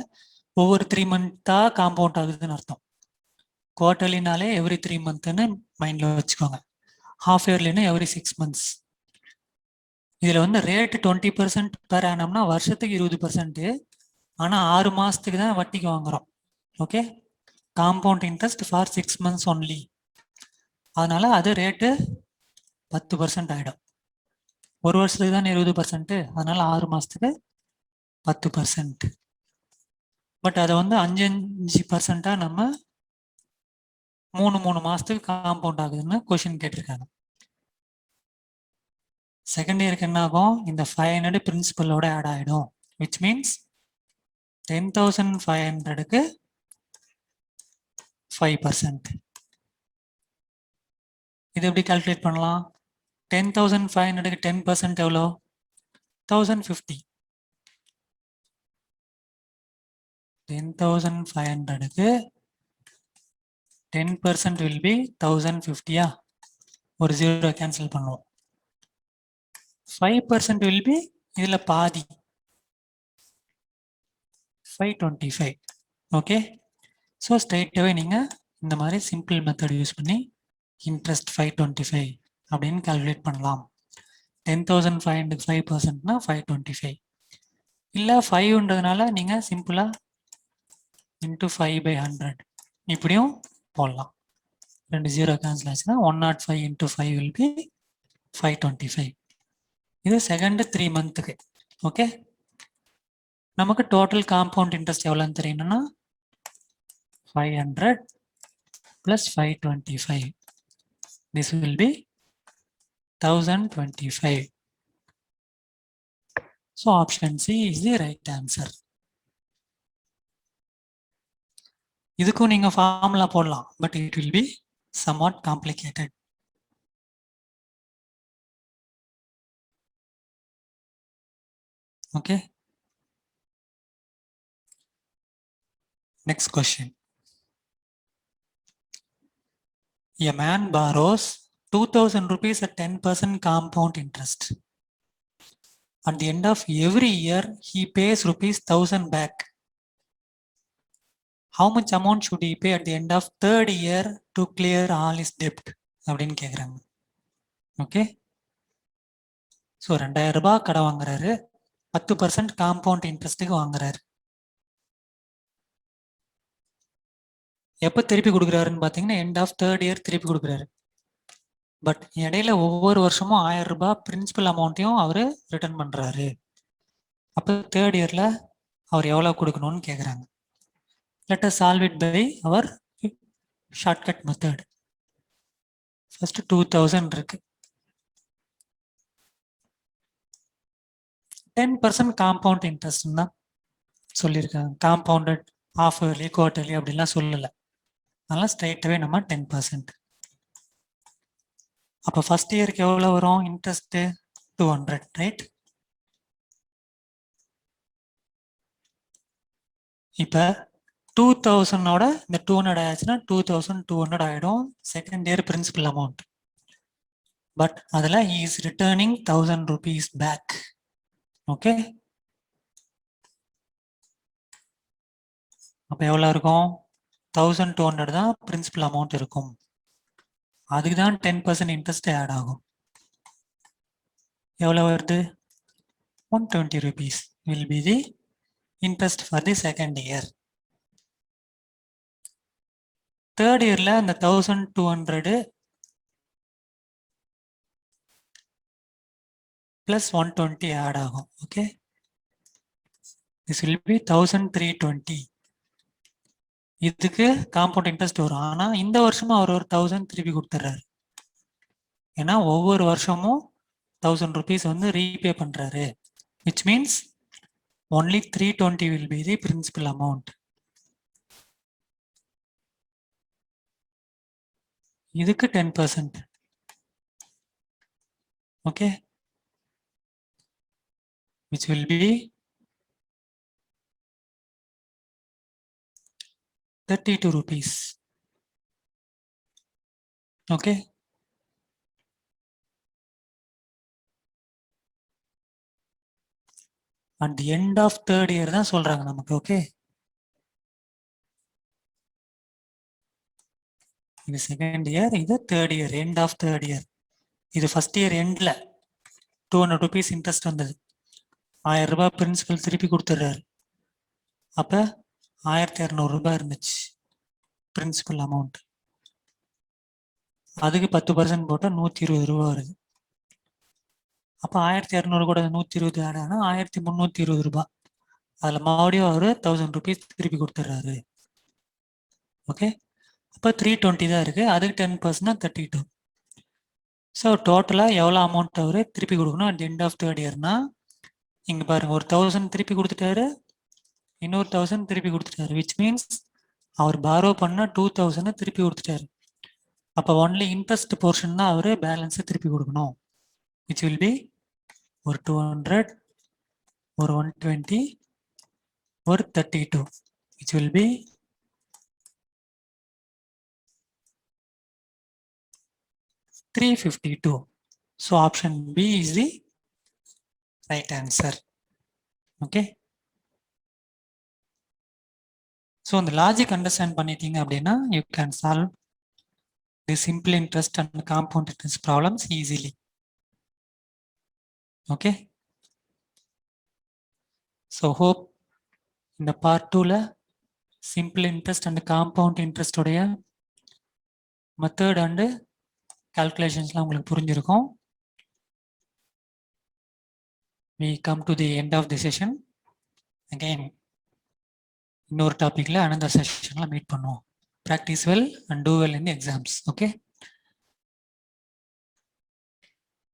ஒவ்வொரு 3 மந்த்தா காம்பவுண்ட் ஆகுதுன்னு அர்த்தம். குவார்டர்லினாலே எவ்ரி 3 மந்த்னு மைண்ட்ல வச்சுக்கோங்க. ஹாஃப் இயர்லினா எவ்ரி 6 மந்த்ஸ். இதுல வந்து ரேட் 20% பெர் ஆனம்னா வருஷத்துக்கு 20%. ஆனா 6 மாசத்துக்கு தான் வட்டிக்கு வாங்குறோம். Okay. Compound interest for 6 months only. அதனால அது ரேட்டு 10% ஆயிடும். ஒரு வருஷத்துக்கு தான் 20%, அதனால 6 மாசத்துக்கு 10%. பட் அதை வந்து 5% நம்ம 3 மாசத்துக்கு காம்பவுண்ட் ஆகுதுன்னு கொஸ்டின் கேட்டிருக்காங்க. செகண்ட் இயருக்கு என்ன ஆகும்? இந்த 500 பிரின்சிபலோட ஆட் ஆயிடும். விச் மீன்ஸ் 10,500க்கு 5%. இது எப்படி கால்குலேட் பண்ணலாம்? 10,500க்கு 10% எவ்வளோ? 1,050. 10,500க்கு 10% will be 1,050. ஒரு 0 கேன்சல் பண்ணுவோம். 5% will be இதுல பாதி 525. ஓகே. ஸோ ஸ்ட்ரெயிட்டாகவே நீங்கள் இந்த மாதிரி சிம்பிள் மெத்தட் யூஸ் பண்ணி இன்ட்ரெஸ்ட் 525 அப்படின்னு கால்குலேட் பண்ணலாம். 10,500 5%னா 525. இல்லை 5ன்றதுனால நீங்கள் சிம்பிளாக இன்ட்டு 5/100 இப்படியும் போடலாம். 2 0 கேன்சல் ஆச்சுன்னா 105 இன்ட்டு 5 will be 525. இது செகண்ட் 3 மந்த்துக்கு. ஓகே. நமக்கு டோட்டல் காம்பவுண்ட் இன்ட்ரெஸ்ட் எவ்வளோன்னு தெரியணும்னா 500 plus 525. This will be 1,025. So option C is the right answer. இதுக்கும் நீங்க ஃபார்முலா போடலாம், but it will be somewhat complicated. Okay. Next question. A man borrows 2,000 rupees at 10% compound interest. At the end of every year, he pays rupees 1,000 back. How much amount should he pay at the end of third year to clear all his debt? அப்படின்னு கேட்குறாங்க. Okay. So 2,000 ரூபாய் கடை வாங்குறாரு, 10% compound இன்ட்ரெஸ்ட்டுக்கு வாங்குறாரு. எப்போ திருப்பி கொடுக்குறாருன்னு பார்த்தீங்கன்னா end of third year திருப்பி கொடுக்குறாரு. பட் இடையில ஒவ்வொரு வருஷமும் 1,000 ரூபாய் பிரின்சிபல் அமௌண்ட்டையும் அவர் ரிட்டர்ன் பண்றாரு. அப்போ தேர்ட் இயர்ல அவர் எவ்வளவு கொடுக்கணும்னு கேட்குறாங்க. Let us solve it by our shortcut method. First 2,000 இருக்கு. 10% காம்பவுண்ட் இன்ட்ரெஸ்ட் தான் சொல்லியிருக்காங்க. காம்பவுண்டட் ஹாஃப் இயர்லி குவார்டர்லி அப்படிலாம் சொல்லலை. அதனால ஸ்ட்ரைட்டாகவே நம்ம 10%. அப்போ ஃபர்ஸ்ட் இயருக்கு எவ்வளோ வரும் இன்ட்ரெஸ்ட்? 200, ரைட்? இப்போ 2,000ஓட இந்த 200 ஆயிடுச்சுன்னா 2,200 ஆயிடும் second year principal amount. But அதில் he is returning 1,000 rupees back. ஓகே. அப்போ எவ்வளோ இருக்கும்? 1,200 தான் பிரின்சிபல் அமௌண்ட் இருக்கும். அதுக்கு தான் 10% இன்ட்ரெஸ்ட் ஆட் ஆகும். எவ்வளோ வருது? 120 rupees will be the interest for the second year. Third yearல அந்த 1200 plus 120 add ஆகும். Okay, this will be 1320. இதுக்கு காம்பவுண்ட் இன்ட்ரெஸ்ட் வரும். ஆனா இந்த வருஷமும் அவர் ஒரு 1000 திருப்பி கொடுத்துறாரு. ஏன்னா ஒவ்வொரு வருஷமும் 1000 rupees வந்து ரீபே பண்றாரு. which means only 320 will be the principal amount. இதுக்கு 10%. Okay, which will be 32 rupees. Okay, at the end of third year தான் சொல்றாங்க நமக்கு. ஓகே, இது செகண்ட் இயர், இது third year, end of third year. இது first year எண்ட்ல 200 rupees interest வந்தது. 1000 ரூபாய் பிரின்சிபல் திருப்பி கொடுத்துட்றாரு. அப்ப 1200 ரூபாய் இருந்துச்சு பிரின்சிபல் அமௌண்ட். அதுக்கு 10% போட்டா 120 ரூபாய் வருது. அப்ப 1200 கூட 120 ஆட் ஆனா 1320 ரூபாய். அதுல மறுபடியும் அவரு 1000 rupees திருப்பி கொடுத்துட்றாரு. ஓகே, அப்ப 320 தான் இருக்கு. அதுக்கு 10% 32. ஸோ டோட்டலா எவ்வளோ அமௌண்ட் அவரு திருப்பி கொடுக்கணும் அட் எண்ட் ஆஃப் தேர்ட் இயர்னா, இங்க பாருங்க, ஒரு 1000 திருப்பி கொடுத்துட்டாரு, இன்னொரு 1000 திருப்பி கொடுத்துட்டாரு. விச் மீன்ஸ் அவர் பாரோ பண்ண 2000 திருப்பி கொடுத்துட்டாரு. அப்ப ஒன்லி இன்ட்ரெஸ்ட் போர்ஷன் தான் அவரு பேலன்ஸ் திருப்பி கொடுக்கணும். விச் வில் பி ஒரு 200, ஒரு 120, ஒரு 32, which will be 352. So option B is the right answer. Okay, so the logic understand பண்ணிட்டீங்க அப்படின்னா you can solve the simple interest and compound interest problems easily. Okay, so hope இந்த part 2ல simple interest and compound interest உடைய method and கால்குலேஷன்ஸ்லாம் உங்களுக்கு புரிஞ்சிருக்கும். we come to the end of the session. Again இன்னொரு டாபிக்ல another செஷன்ல meet பண்ணுவோம். practice well and do well in the exams. Okay.